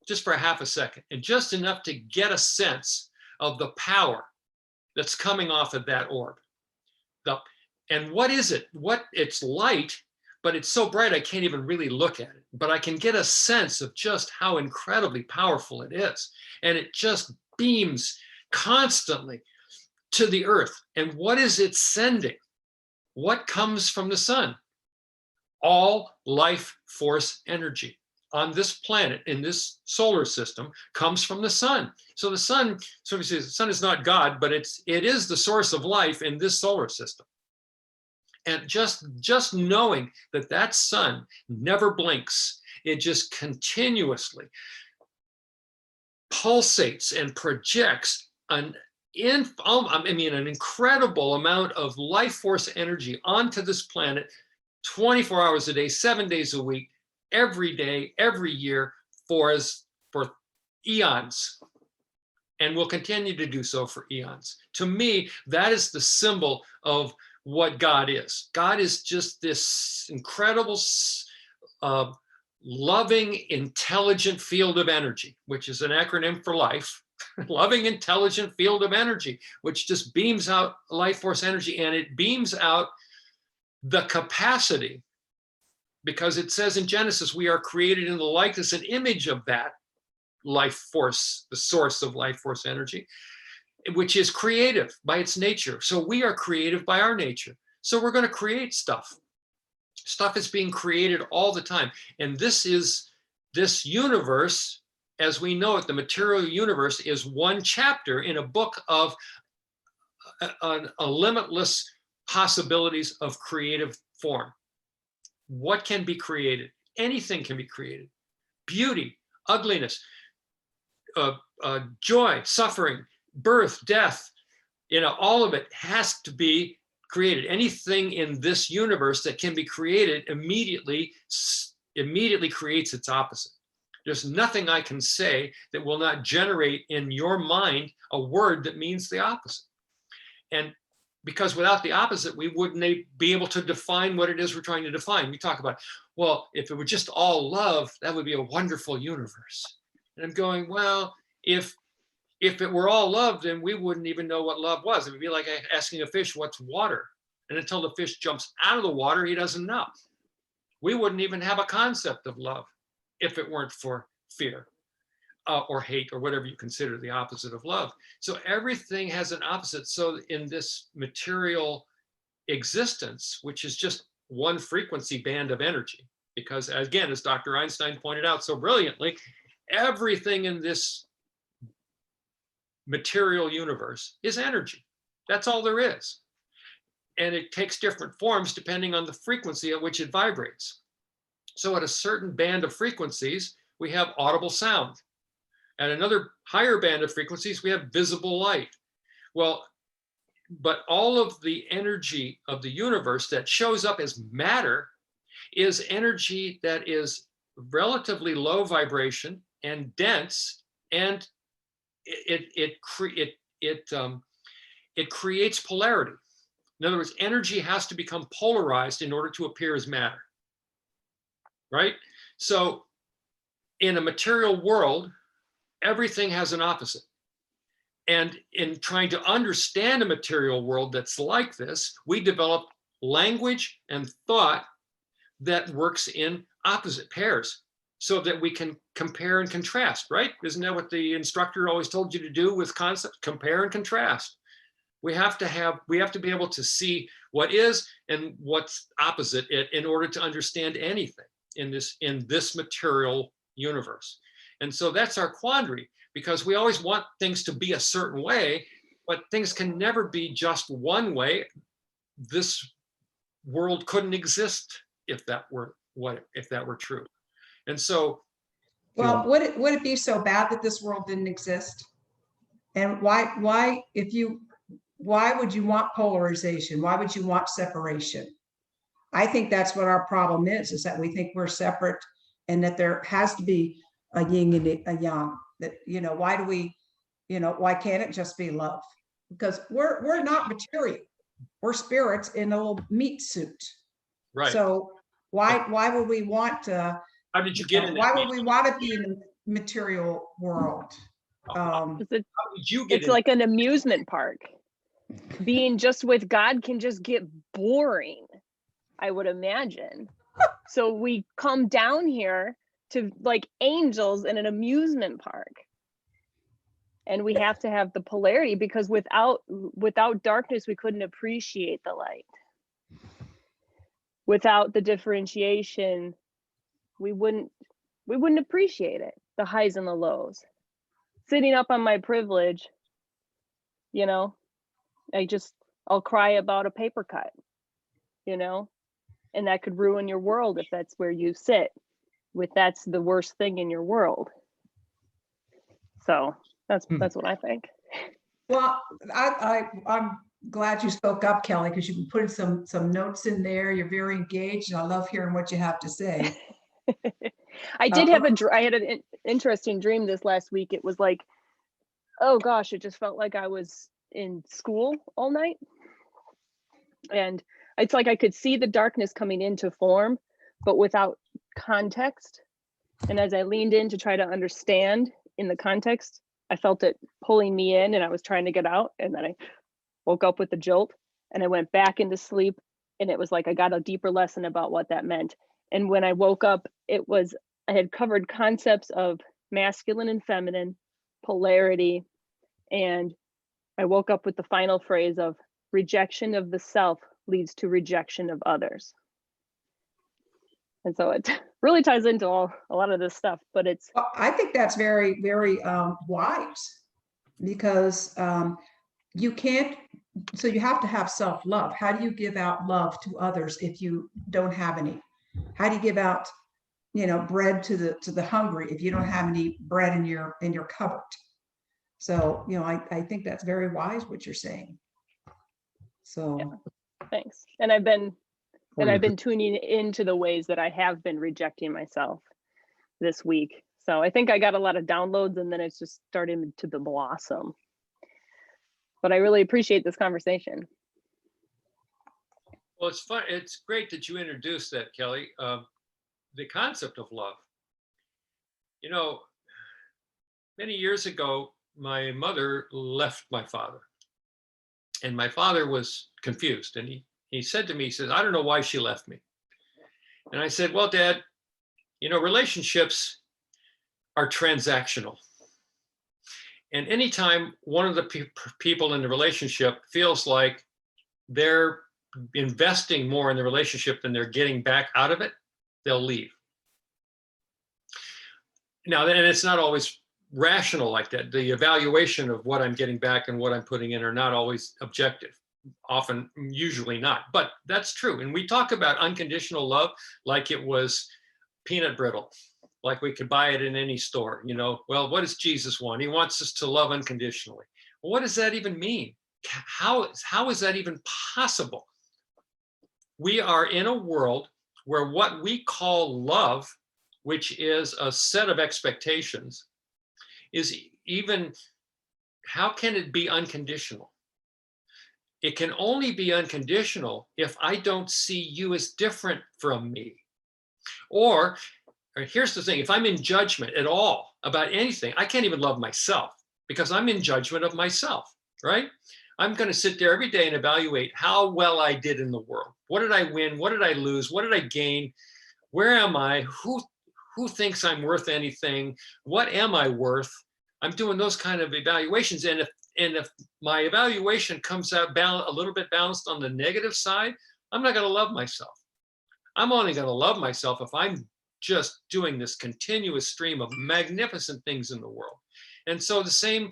just for a half a second and just enough to get a sense of the power that's coming off of that orb. And what is it? It's light, but it's so bright I can't even really look at it. But I can get a sense of just how incredibly powerful it is. And it just beams constantly to the earth. And what is it sending? What comes from the sun? All life force energy on this planet, in this solar system, comes from the sun. So the sun, so we say the sun is not God, but it is the source of life in this solar system. And just knowing that sun never blinks, it just continuously pulsates and projects an incredible amount of life force energy onto this planet 24 hours a day, 7 days a week, every day, every year for eons, and will continue to do so for eons. To me, that is the symbol of what God is. God is just this incredible, loving, intelligent field of energy, which is an acronym for life. Loving, intelligent field of energy, which just beams out life force energy, and it beams out the capacity, because it says in Genesis, we are created in the likeness and image of that life force, the source of life force energy, which is creative by its nature. So we are creative by our nature. So we're going to create stuff. Stuff is being created all the time. And this universe, as we know it, the material universe, is one chapter in a book of a limitless possibilities of creative form. What can be created? Anything can be created. Beauty, ugliness, joy, suffering, birth, death, all of it has to be created. Anything in this universe that can be created immediately creates its opposite. There's nothing I can say that will not generate in your mind a word that means the opposite. And because without the opposite, we wouldn't be able to define what it is we're trying to define. We talk about, well, if it were just all love, that would be a wonderful universe. And I'm going, well, if it were all love, then we wouldn't even know what love was. It would be like asking a fish what's water. And until the fish jumps out of the water, he doesn't know. We wouldn't even have a concept of love if it weren't for fear or hate or whatever you consider the opposite of love. So everything has an opposite. So in this material existence, which is just one frequency band of energy, because again, as Dr. Einstein pointed out so brilliantly, everything in this material universe is energy. That's all there is. And it takes different forms depending on the frequency at which it vibrates. So at a certain band of frequencies, we have audible sound. At another higher band of frequencies, we have visible light. Well, but all of the energy of the universe that shows up as matter is energy that is relatively low vibration and dense, and it creates polarity. In other words, energy has to become polarized in order to appear as matter, right? So in a material world, everything has an opposite. And in trying to understand a material world that's like this, we develop language and thought that works in opposite pairs so that we can compare and contrast, right? Isn't that what the instructor always told you to do with concepts? Compare and contrast. We have to be able to see what is and what's opposite it in order to understand anything in this material universe. And so that's our quandary, because we always want things to be a certain way, but things can never be just one way. This world couldn't exist if that were true. And so, Well, would it be so bad that this world didn't exist? And why would you want polarization? Why would you want separation? I think that's what our problem is that we think we're separate and that there has to be a yin and a yang. That, why do we, why can't it just be love? Because we're not material. We're spirits in a little meat suit. right. So why would we want to, How did you get in why that? would we want to be in the material world? How did you get It's in? like an amusement park. Being just with God can just get boring, I would imagine. So we come down here to like angels in an amusement park. And we have to have the polarity, because without darkness, we couldn't appreciate the light. Without the differentiation, we wouldn't appreciate it, the highs and the lows. Sitting up on my privilege, I'll cry about a paper cut, and that could ruin your world if that's where you sit with, that's the worst thing in your world. So that's what I think. Well, I'm glad you spoke up, Kelly, because you can put some notes in there. You're very engaged, and I love hearing what you have to say. I had an interesting dream this last week. It was like, oh gosh, it just felt like I was in school all night. And it's like I could see the darkness coming into form, but without context. And as I leaned in to try to understand in the context, I felt it pulling me in, and I was trying to get out. And then I woke up with a jolt, and I went back into sleep. And it was like I got a deeper lesson about what that meant. And when I woke up, I had covered concepts of masculine and feminine, polarity. And I woke up with the final phrase of rejection of the self leads to rejection of others. And so it really ties into a lot of this stuff, but it's. Well, I think that's very, very wise, because you can't, so you have to have self-love. How do you give out love to others if you don't have any? How do you give out, bread to the hungry if you don't have any bread in your cupboard? So, I think that's very wise what you're saying. So Yeah, thanks. And I've been tuning into the ways that I have been rejecting myself this week. So I think I got a lot of downloads, and then it's just starting to blossom. But I really appreciate this conversation. Well, it's fun. It's great that you introduced that, Kelly. The concept of love. Many years ago, my mother left my father, and my father was confused. And he said to me, he says, I don't know why she left me. And I said, well, Dad, relationships are transactional. And anytime one of the people in the relationship feels like they're investing more in the relationship than they're getting back out of it, they'll leave. Now, and it's not always rational like that. The evaluation of what I'm getting back and what I'm putting in are not always objective. Often, usually not, but that's true. And we talk about unconditional love like it was peanut brittle, like we could buy it in any store. Well, what does Jesus want? He wants us to love unconditionally. Well, what does that even mean? How is that even possible? We are in a world where what we call love, which is a set of expectations, is even, how can it be unconditional? It can only be unconditional if I don't see you as different from me. Or here's the thing, if I'm in judgment at all about anything, I can't even love myself because I'm in judgment of myself, right? I'm going to sit there every day and evaluate how well I did in the world. What did I win? What did I lose? What did I gain? Where am I? Who thinks I'm worth anything? What am I worth? I'm doing those kind of evaluations. And if my evaluation comes out a little bit balanced on the negative side, I'm not going to love myself. I'm only going to love myself if I'm just doing this continuous stream of magnificent things in the world. And so the same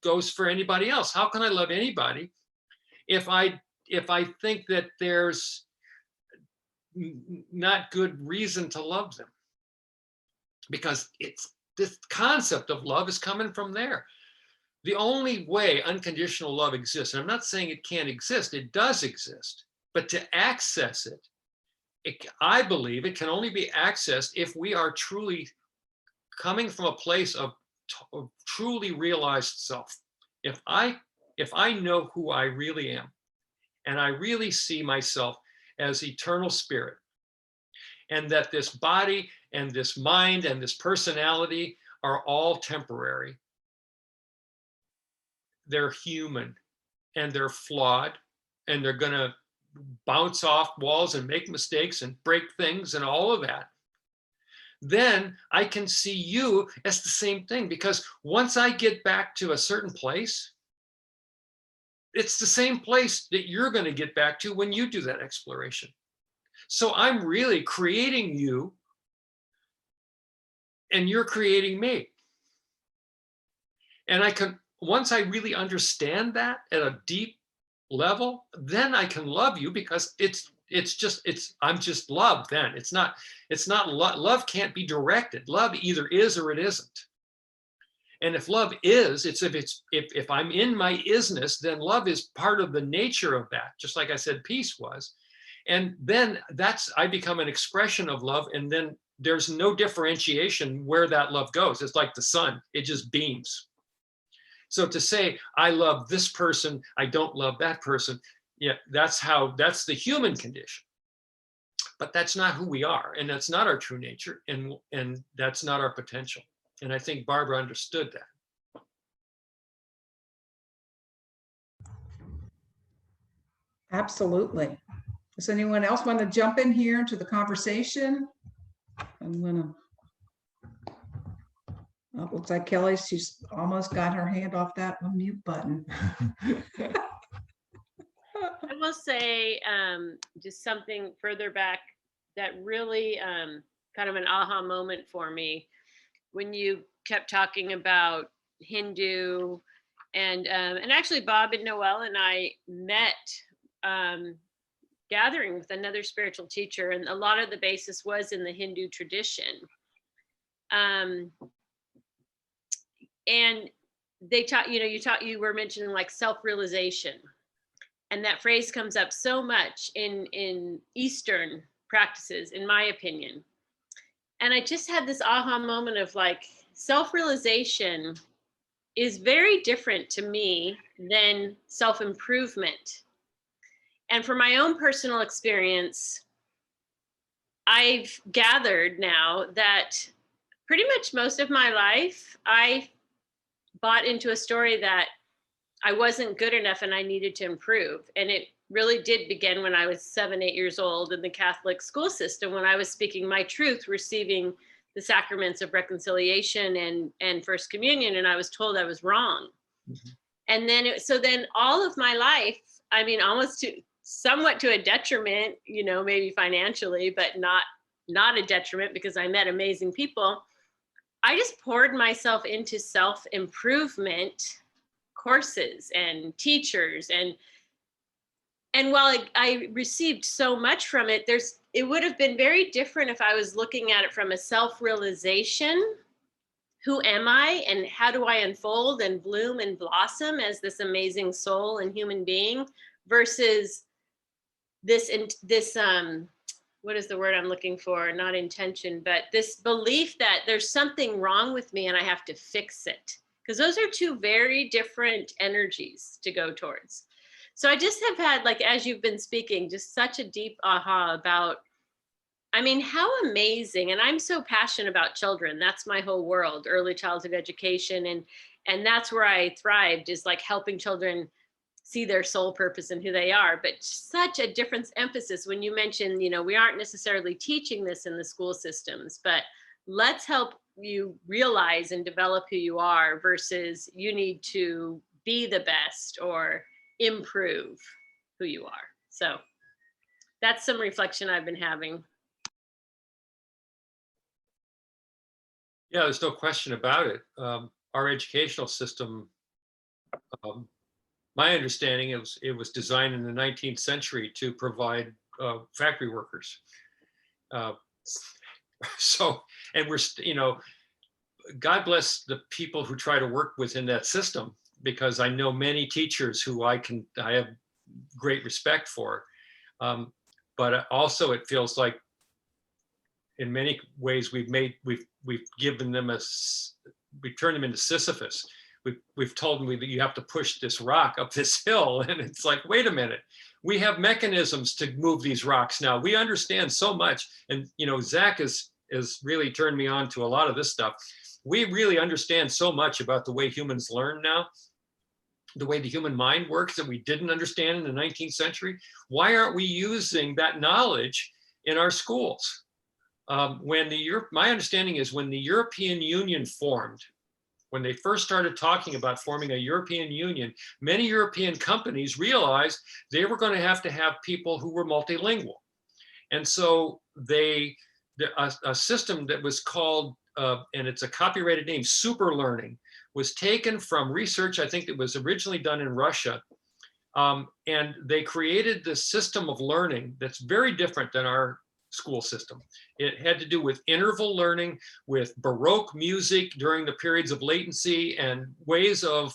goes for anybody else. How can I love anybody if I think that there's not good reason to love them? Because this concept of love is coming from there. The only way unconditional love exists, and I'm not saying it can't exist, it does exist, but to access it, I believe it can only be accessed if we are truly coming from a place of truly realized self. If I know who I really am, and I really see myself as eternal spirit, and that this body and this mind and this personality are all temporary, they're human and they're flawed, and they're going to bounce off walls and make mistakes and break things and all of that, then I can see you as the same thing. Because once I get back to a certain place, it's the same place that you're going to get back to when you do that exploration. So I'm really creating you, and you're creating me. And once I really understand that at a deep level, then I can love you, because I'm just love then. It's not love can't be directed. Love either is or it isn't. And if love is, if I'm in my isness, then love is part of the nature of that, just like I said peace was. And then I become an expression of love, and then there's no differentiation where that love goes. It's like the sun, it just beams. So to say, I love this person, I don't love that person, yeah, that's the human condition. But that's not who we are, and that's not our true nature, and that's not our potential. And I think Barbara understood that. Absolutely. Does anyone else want to jump in here to the conversation? I'm gonna. Oh, it looks like Kelly, she's almost got her hand off that mute button. I will say just something further back that really kind of an aha moment for me when you kept talking about Hindu and actually Bob and Noel and I met gathering with another spiritual teacher, and a lot of the basis was in the Hindu tradition. And they taught, you were mentioning like self-realization. And that phrase comes up so much in Eastern practices, in my opinion. And I just had this aha moment of like, self-realization is very different to me than self-improvement. And from my own personal experience, I've gathered now that pretty much most of my life, I bought into a story that I wasn't good enough and I needed to improve. And it really did begin when I was 7, 8 years old in the Catholic school system, when I was speaking my truth, receiving the sacraments of reconciliation and First Communion, and I was told I was wrong. Mm-hmm. And then, so then all of my life, I mean, almost somewhat to a detriment, maybe financially, but not a detriment, because I met amazing people. I just poured myself into self-improvement courses and teachers, and while I received so much from it, it would have been very different if I was looking at it from a self-realization. Who am I, and how do I unfold and bloom and blossom as this amazing soul and human being, versus this what is the word I'm looking for? Not intention, but this belief that there's something wrong with me and I have to fix it. Because those are two very different energies to go towards. So I just have had, like, as you've been speaking, just such a deep aha about, I mean, how amazing. And I'm so passionate about children. That's my whole world, early childhood education. And that's where I thrived, is like helping children see their soul purpose and who they are. But such a different emphasis when you mention, you know, we aren't necessarily teaching this in the school systems, but let's help you realize and develop who you are versus you need to be the best or improve who you are. So that's some reflection I've been having. Yeah, there's no question about it. Our educational system, my understanding is it was designed in the 19th century to provide factory workers. So, and we're, you know, God bless the people who try to work within that system, because I know many teachers who I have great respect for. But also it feels like in many ways we've given them we turned them into Sisyphus. We've told them that you have to push this rock up this hill, and it's like, wait a minute, we have mechanisms to move these rocks now. We understand so much, and you know, Zach has really turned me on to a lot of this stuff. We really understand so much about the way humans learn now, the way the human mind works that we didn't understand in the 19th century. Why aren't we using that knowledge in our schools? My understanding is when the European Union formed, when they first started talking about forming a European Union, many European companies realized they were going to have people who were multilingual. And so a system that was called, and it's a copyrighted name, super learning, was taken from research, I think that was originally done in Russia. And they created this system of learning that's very different than our school system. It had to do with interval learning, with Baroque music during the periods of latency, and ways of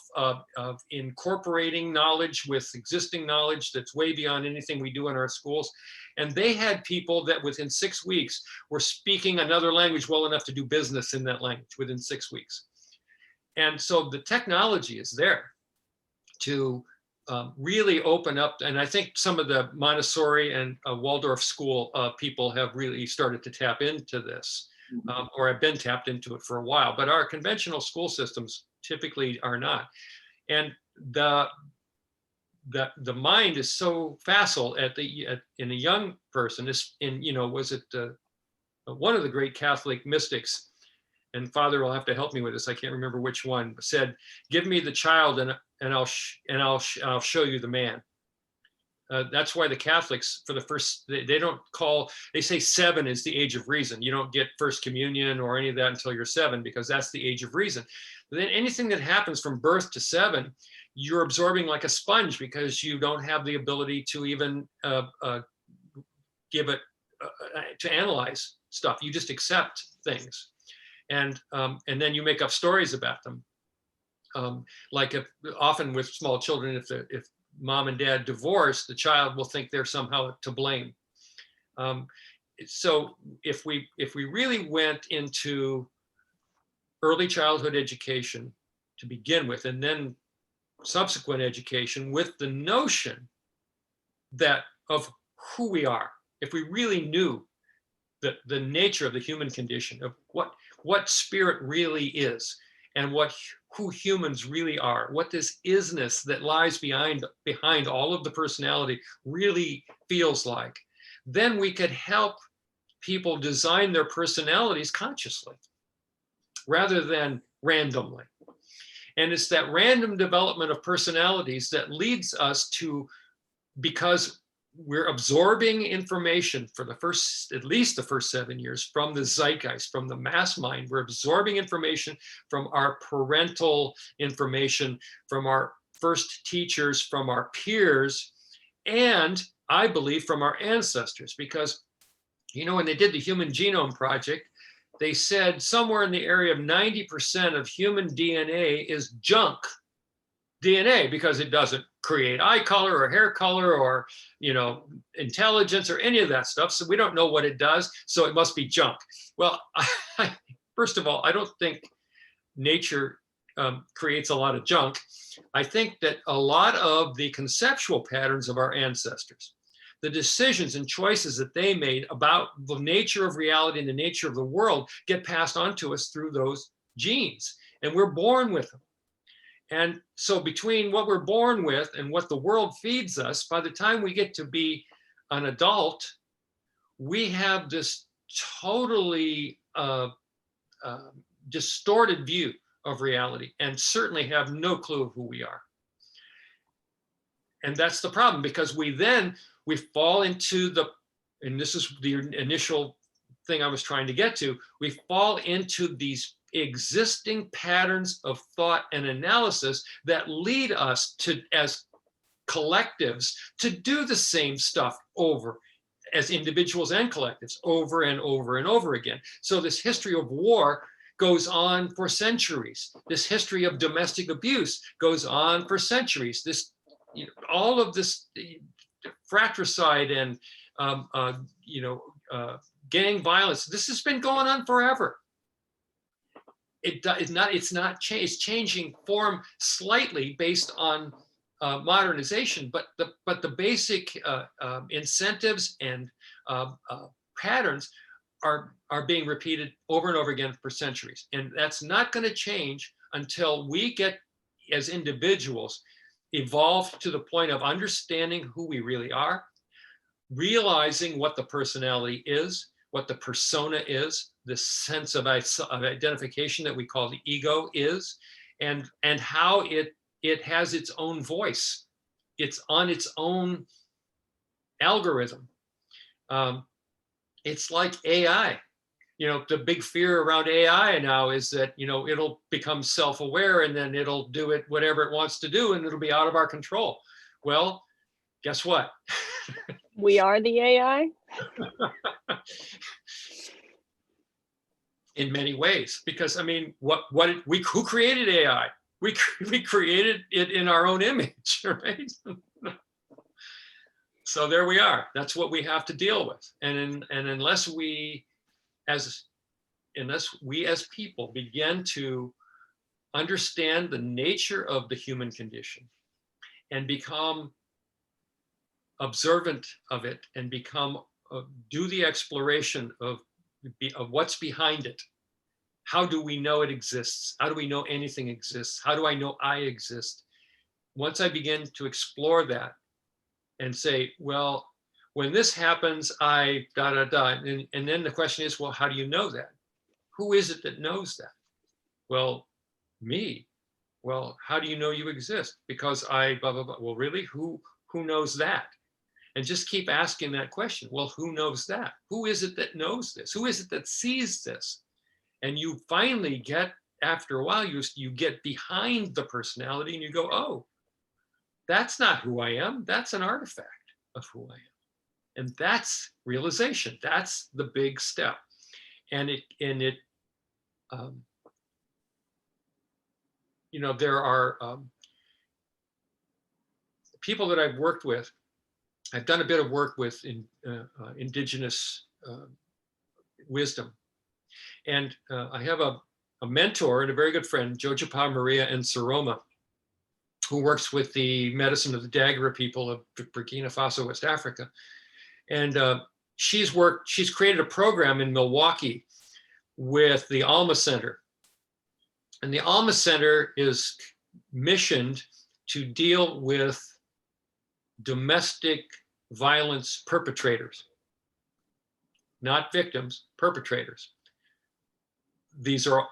incorporating knowledge with existing knowledge that's way beyond anything we do in our schools. And they had people that within 6 weeks were speaking another language well enough to do business in that language within 6 weeks. And so the technology is there to really open up. And I think some of the Montessori and Waldorf school people have really started to tap into this, or have been tapped into it for a while, but our conventional school systems typically are not. And the mind is so facile in a young person. Was it one of the great Catholic mystics, and Father will have to help me with this, I can't remember which one, said, "Give me the child and I'll show you the man." That's why the Catholics, for the first, they say 7 is the age of reason. You don't get First Communion or any of that until you're 7, because that's the age of reason. But then anything that happens from birth to 7, you're absorbing like a sponge, because you don't have the ability to even give it, to analyze stuff. You just accept things. And then you make up stories about them. Like often with small children, if mom and dad divorce, the child will think they're somehow to blame. So if we really went into early childhood education to begin with, and then subsequent education with the notion that of who we are, if we really knew the nature of the human condition, of what spirit really is, and who humans really are, what this isness that lies behind all of the personality really feels like, then we could help people design their personalities consciously rather than randomly. And it's that random development of personalities that leads us to, because we're absorbing information for at least the first 7 years from the zeitgeist, from the mass mind. We're absorbing information from our parental information, from our first teachers, from our peers, and I believe from our ancestors. Because, when they did the Human Genome Project, they said somewhere in the area of 90% of human DNA is junk DNA, because it doesn't create eye color or hair color or intelligence or any of that stuff. So we don't know what it does. So it must be junk. Well, first of all, I don't think nature creates a lot of junk. I think that a lot of the conceptual patterns of our ancestors, the decisions and choices that they made about the nature of reality and the nature of the world get passed on to us through those genes. And we're born with them. And so between what we're born with and what the world feeds us, by the time we get to be an adult, we have this totally distorted view of reality and certainly have no clue of who we are. And that's the problem, because we fall into the, and this is the initial thing I was trying to get to, we fall into these existing patterns of thought and analysis that lead us to, as collectives, to do the same stuff over, as individuals and collectives, over and over and over again. So this history of war goes on for centuries. This history of domestic abuse goes on for centuries. This, you know, all of this fratricide and gang violence, this has been going on forever. It's changing form slightly based on modernization, but the basic incentives and patterns are being repeated over and over again for centuries. And that's not going to change until we get, as individuals, evolve to the point of understanding who we really are, realizing what the personality is, what the persona is, the sense of identification that we call the ego is, and how it has its own voice. It's on its own algorithm. It's like AI. You know, the big fear around AI now is that, you know, it'll become self-aware and then it'll do it whatever it wants to do and it'll be out of our control. Well, guess what? We are the AI. In many ways, because I mean, who created AI? We created it in our own image, right? So there we are. That's what we have to deal with. And unless we as people begin to understand the nature of the human condition and become observant of it and do the exploration of what's behind it. How do we know it exists? How do we know anything exists? How do I know I exist? Once I begin to explore that and say, well, when this happens, I and then the question is, well, how do you know that? Who is it that knows that? Well, me. Well, how do you know you exist? Because I blah, blah, blah. Well, really, who knows that? And just keep asking that question. Well, who knows that? Who is it that knows this? Who is it that sees this? And you finally get, after a while, you get behind the personality and you go, oh, that's not who I am. That's an artifact of who I am. And that's realization. That's the big step. And there are people that I've worked with. I've done a bit of work with indigenous wisdom. And I have a mentor and a very good friend, Jojapa Maria Nsoroma, who works with the medicine of the Dagara people of Burkina Faso, West Africa. And she's created a program in Milwaukee with the Alma Center. And the Alma Center is missioned to deal with domestic violence perpetrators, not victims, perpetrators. These are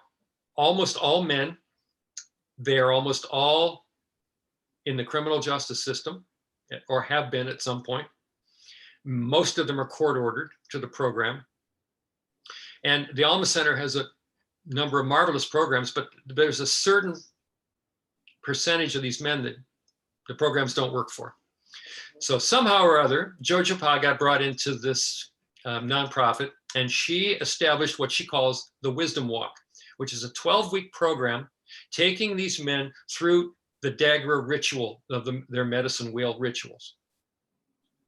almost all men. They are almost all in the criminal justice system, or have been at some point. Most of them are court ordered to the program. And the Alma Center has a number of marvelous programs, but there's a certain percentage of these men that the programs don't work for. So somehow or other, Jojapa got brought into this nonprofit, and she established what she calls the Wisdom Walk, which is a 12-week program taking these men through the Dagara ritual of their medicine wheel rituals.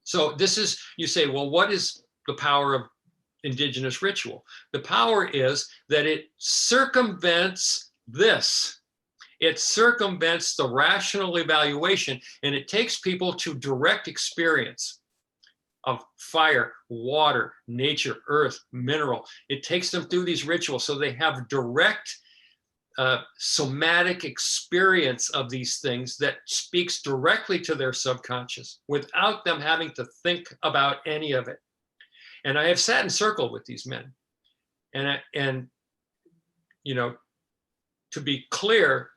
So this is, you say, well, what is the power of indigenous ritual? The power is that it circumvents this. It circumvents the rational evaluation, and it takes people to direct experience. of fire, water, nature, earth, mineral. It takes them through these rituals so they have direct somatic experience of these things that speaks directly to their subconscious without them having to think about any of it. And I have sat in circle with these men, and you know, to be clear,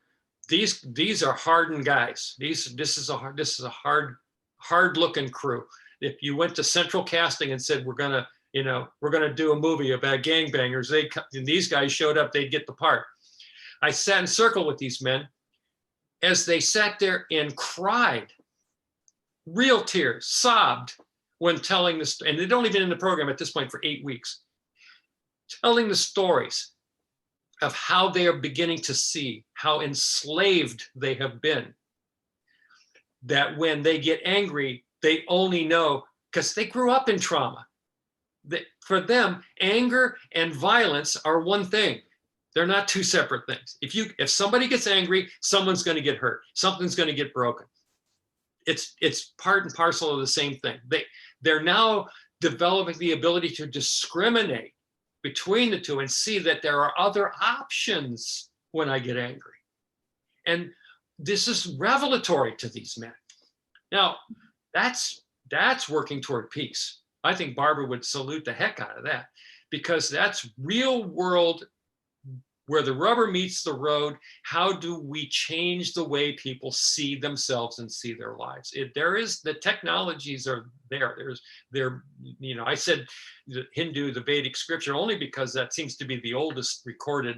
these are hardened guys. This is a hard looking crew. If you went to Central Casting and said we're gonna do a movie about gangbangers, and these guys showed up, they'd get the part. I sat in circle with these men as they sat there and cried, real tears, sobbed when telling this, and they'd only been in the program at this point for 8 weeks, telling the stories of how they are beginning to see how enslaved they have been. That when they get angry, they only know, because they grew up in trauma. That for them, anger and violence are one thing. They're not two separate things. If somebody gets angry, someone's going to get hurt. Something's going to get broken. It's part and parcel of the same thing. They're now developing the ability to discriminate between the two and see that there are other options when I get angry. And this is revelatory to these men. Now, that's working toward peace. I think Barbara would salute the heck out of that, because that's real world, where the rubber meets the road. How do we change the way people see themselves and see their lives? The technologies are there. I said the Hindu, the Vedic scripture, only because that seems to be the oldest recorded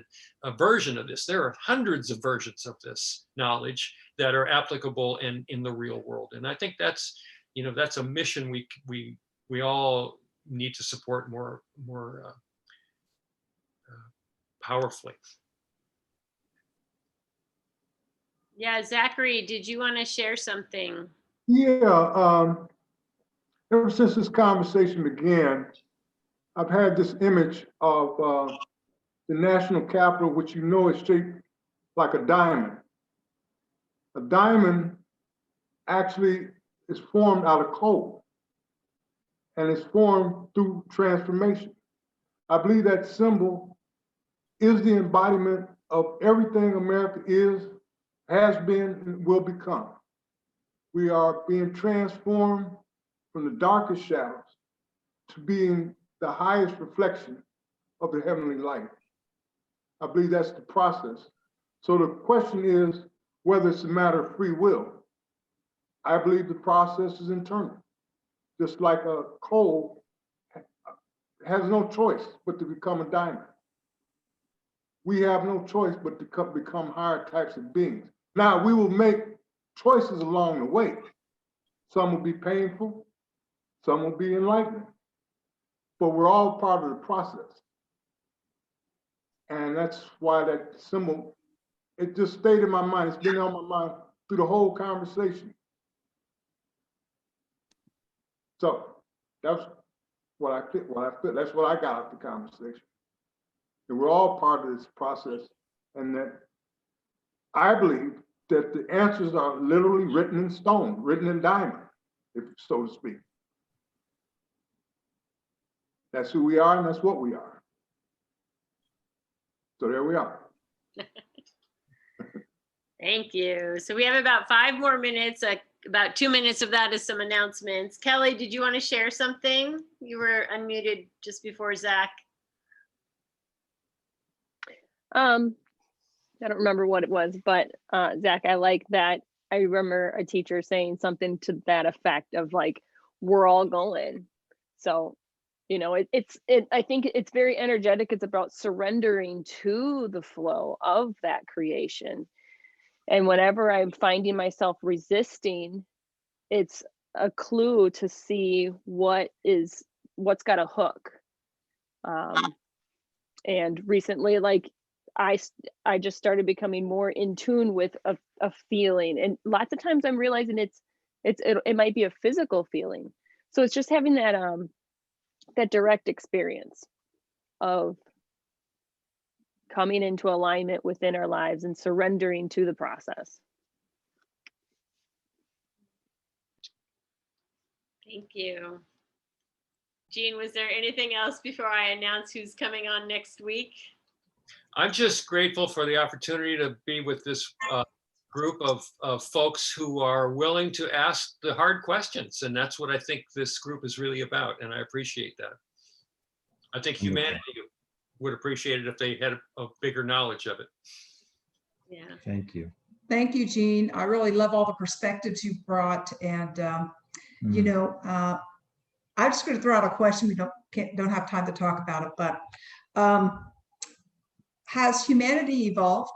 version of this. There are hundreds of versions of this knowledge that are applicable in the real world. And I think that's a mission we all need to support more powerfully. Yeah, Zachary, did you want to share something? Yeah, ever since this conversation began, I've had this image of the national capital, which is shaped like a diamond. A diamond actually is formed out of coal, and it's formed through transformation. I believe that symbol is the embodiment of everything America is, has been, and will become. We are being transformed from the darkest shadows to being the highest reflection of the heavenly light. I believe that's the process. So the question is whether it's a matter of free will. I believe the process is internal. Just like a coal has no choice but to become a diamond. We have no choice but to become higher types of beings. Now, we will make choices along the way. Some will be painful, some will be enlightening, but we're all part of the process. And that's why that symbol, it just stayed in my mind. It's been on my mind through the whole conversation. So that's what I feel. That's what I got out of the conversation. That we're all part of this process, and that I believe that the answers are literally written in stone, written in diamond, if so to speak. That's who we are, and that's what we are. So there we are. Thank you. So we have about 5 more minutes. About 2 minutes of that is some announcements. Kelly, did you want to share something? You were unmuted just before Zach. I don't remember what it was, but Zach, I like that. I remember a teacher saying something to that effect of like, we're all going. So, I think it's very energetic. It's about surrendering to the flow of that creation. And whenever I'm finding myself resisting, it's a clue to see what's got a hook. And recently, like, I just started becoming more in tune with a feeling, and lots of times I'm realizing it might be a physical feeling. So it's just having that direct experience of coming into alignment within our lives and surrendering to the process. Thank you. Jean, was there anything else before I announce who's coming on next week? I'm just grateful for the opportunity to be with this group of folks who are willing to ask the hard questions. And that's what I think this group is really about. And I appreciate that. I think humanity would appreciate it if they had a bigger knowledge of it. Yeah. Thank you. Thank you, Jean. I really love all the perspectives you brought. And, you know, I'm just going to throw out a question. We don't have time to talk about it, but has humanity evolved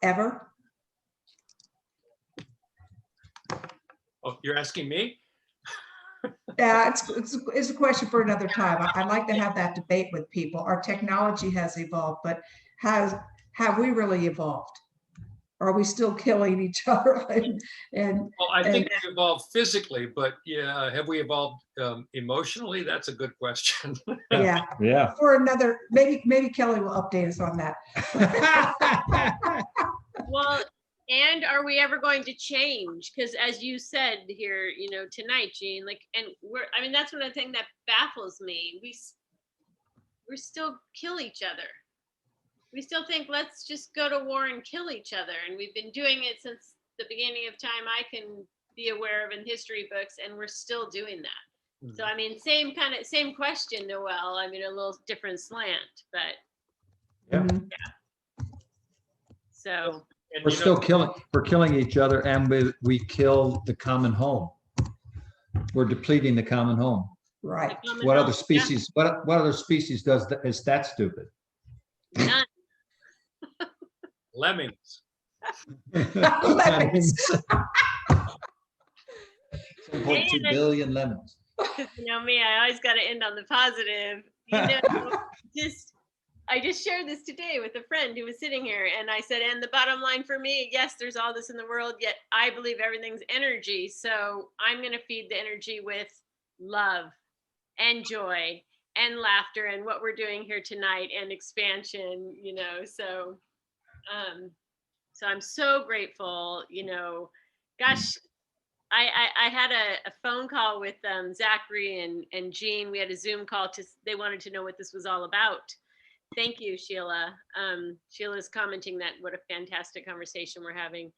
ever? Oh, you're asking me? Yeah, it's a question for another time. I'd like to have that debate with people. Our technology has evolved, but have we really evolved? Are we still killing each other? Well, I think we evolved physically, but yeah, have we evolved emotionally? That's a good question. Yeah. Yeah. For another, maybe Kelly will update us on that. Well, and are we ever going to change? Because as you said here, you know, tonight, Jean, like, and I mean, that's one of the things that baffles me. We still kill each other. We still think, let's just go to war and kill each other. And we've been doing it since the beginning of time I can be aware of in history books, and we're still doing that. So, I mean, same question, Noel. I mean, a little different slant, but Yeah. yeah. So. And, We're you know, still killing each other, and we kill the common home. We're depleting the common home. Right. What other species? What other species does that? Is that stupid? None. lemmings. Lemons. 1.2 billion lemons. You know me, I always got to end on the positive. You know, I just shared this today with a friend who was sitting here, and I said, and the bottom line for me, yes, there's all this in the world, yet I believe everything's energy. So I'm going to feed the energy with love and joy and laughter and what we're doing here tonight and expansion, you know. So I'm so grateful, you know. Gosh, I had a phone call with Zachary and Jean. We had a Zoom call they wanted to know what this was all about. Thank you, Sheila. Sheila's commenting that what a fantastic conversation we're having.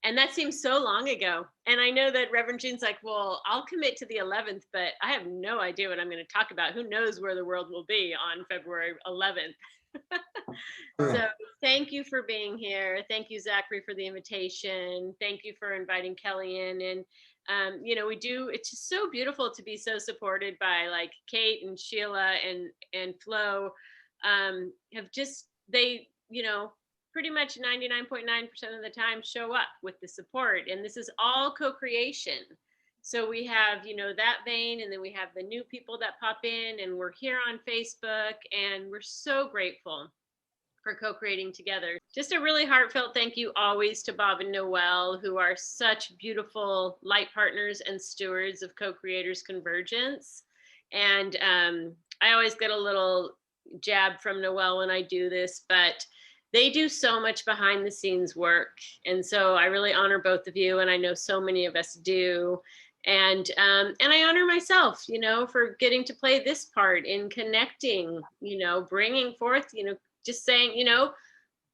And that seems so long ago. And I know that Reverend Jean's like, well, I'll commit to the 11th, but I have no idea what I'm going to talk about. Who knows where the world will be on February 11th. So thank you for being here. Thank you, Zachary, for the invitation. Thank you for inviting Kelly in. And, you know, it's just so beautiful to be so supported by like Kate and Sheila and Flo. They, you know, pretty much 99.9% of the time show up with the support. And this is all co-creation. So we have, you know, that vein, and then we have the new people that pop in, and we're here on Facebook, and we're so grateful for co-creating together. Just a really heartfelt thank you always to Bob and Noel, who are such beautiful light partners and stewards of Co-Creators Convergence. And I always get a little jab from Noel when I do this, but they do so much behind the scenes work. And so I really honor both of you, and I know so many of us do. And I honor myself, you know, for getting to play this part in connecting, you know, bringing forth, you know, just saying, you know,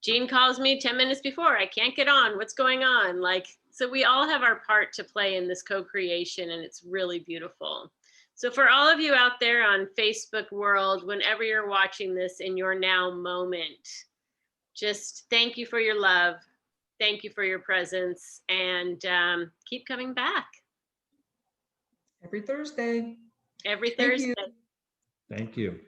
Jean calls me 10 minutes before, I can't get on, what's going on? Like, so we all have our part to play in this co-creation, and it's really beautiful. So for all of you out there on Facebook world, whenever you're watching this in your now moment, just thank you for your love. Thank you for your presence, and keep coming back. Every Thursday. Every Thursday. Thank you.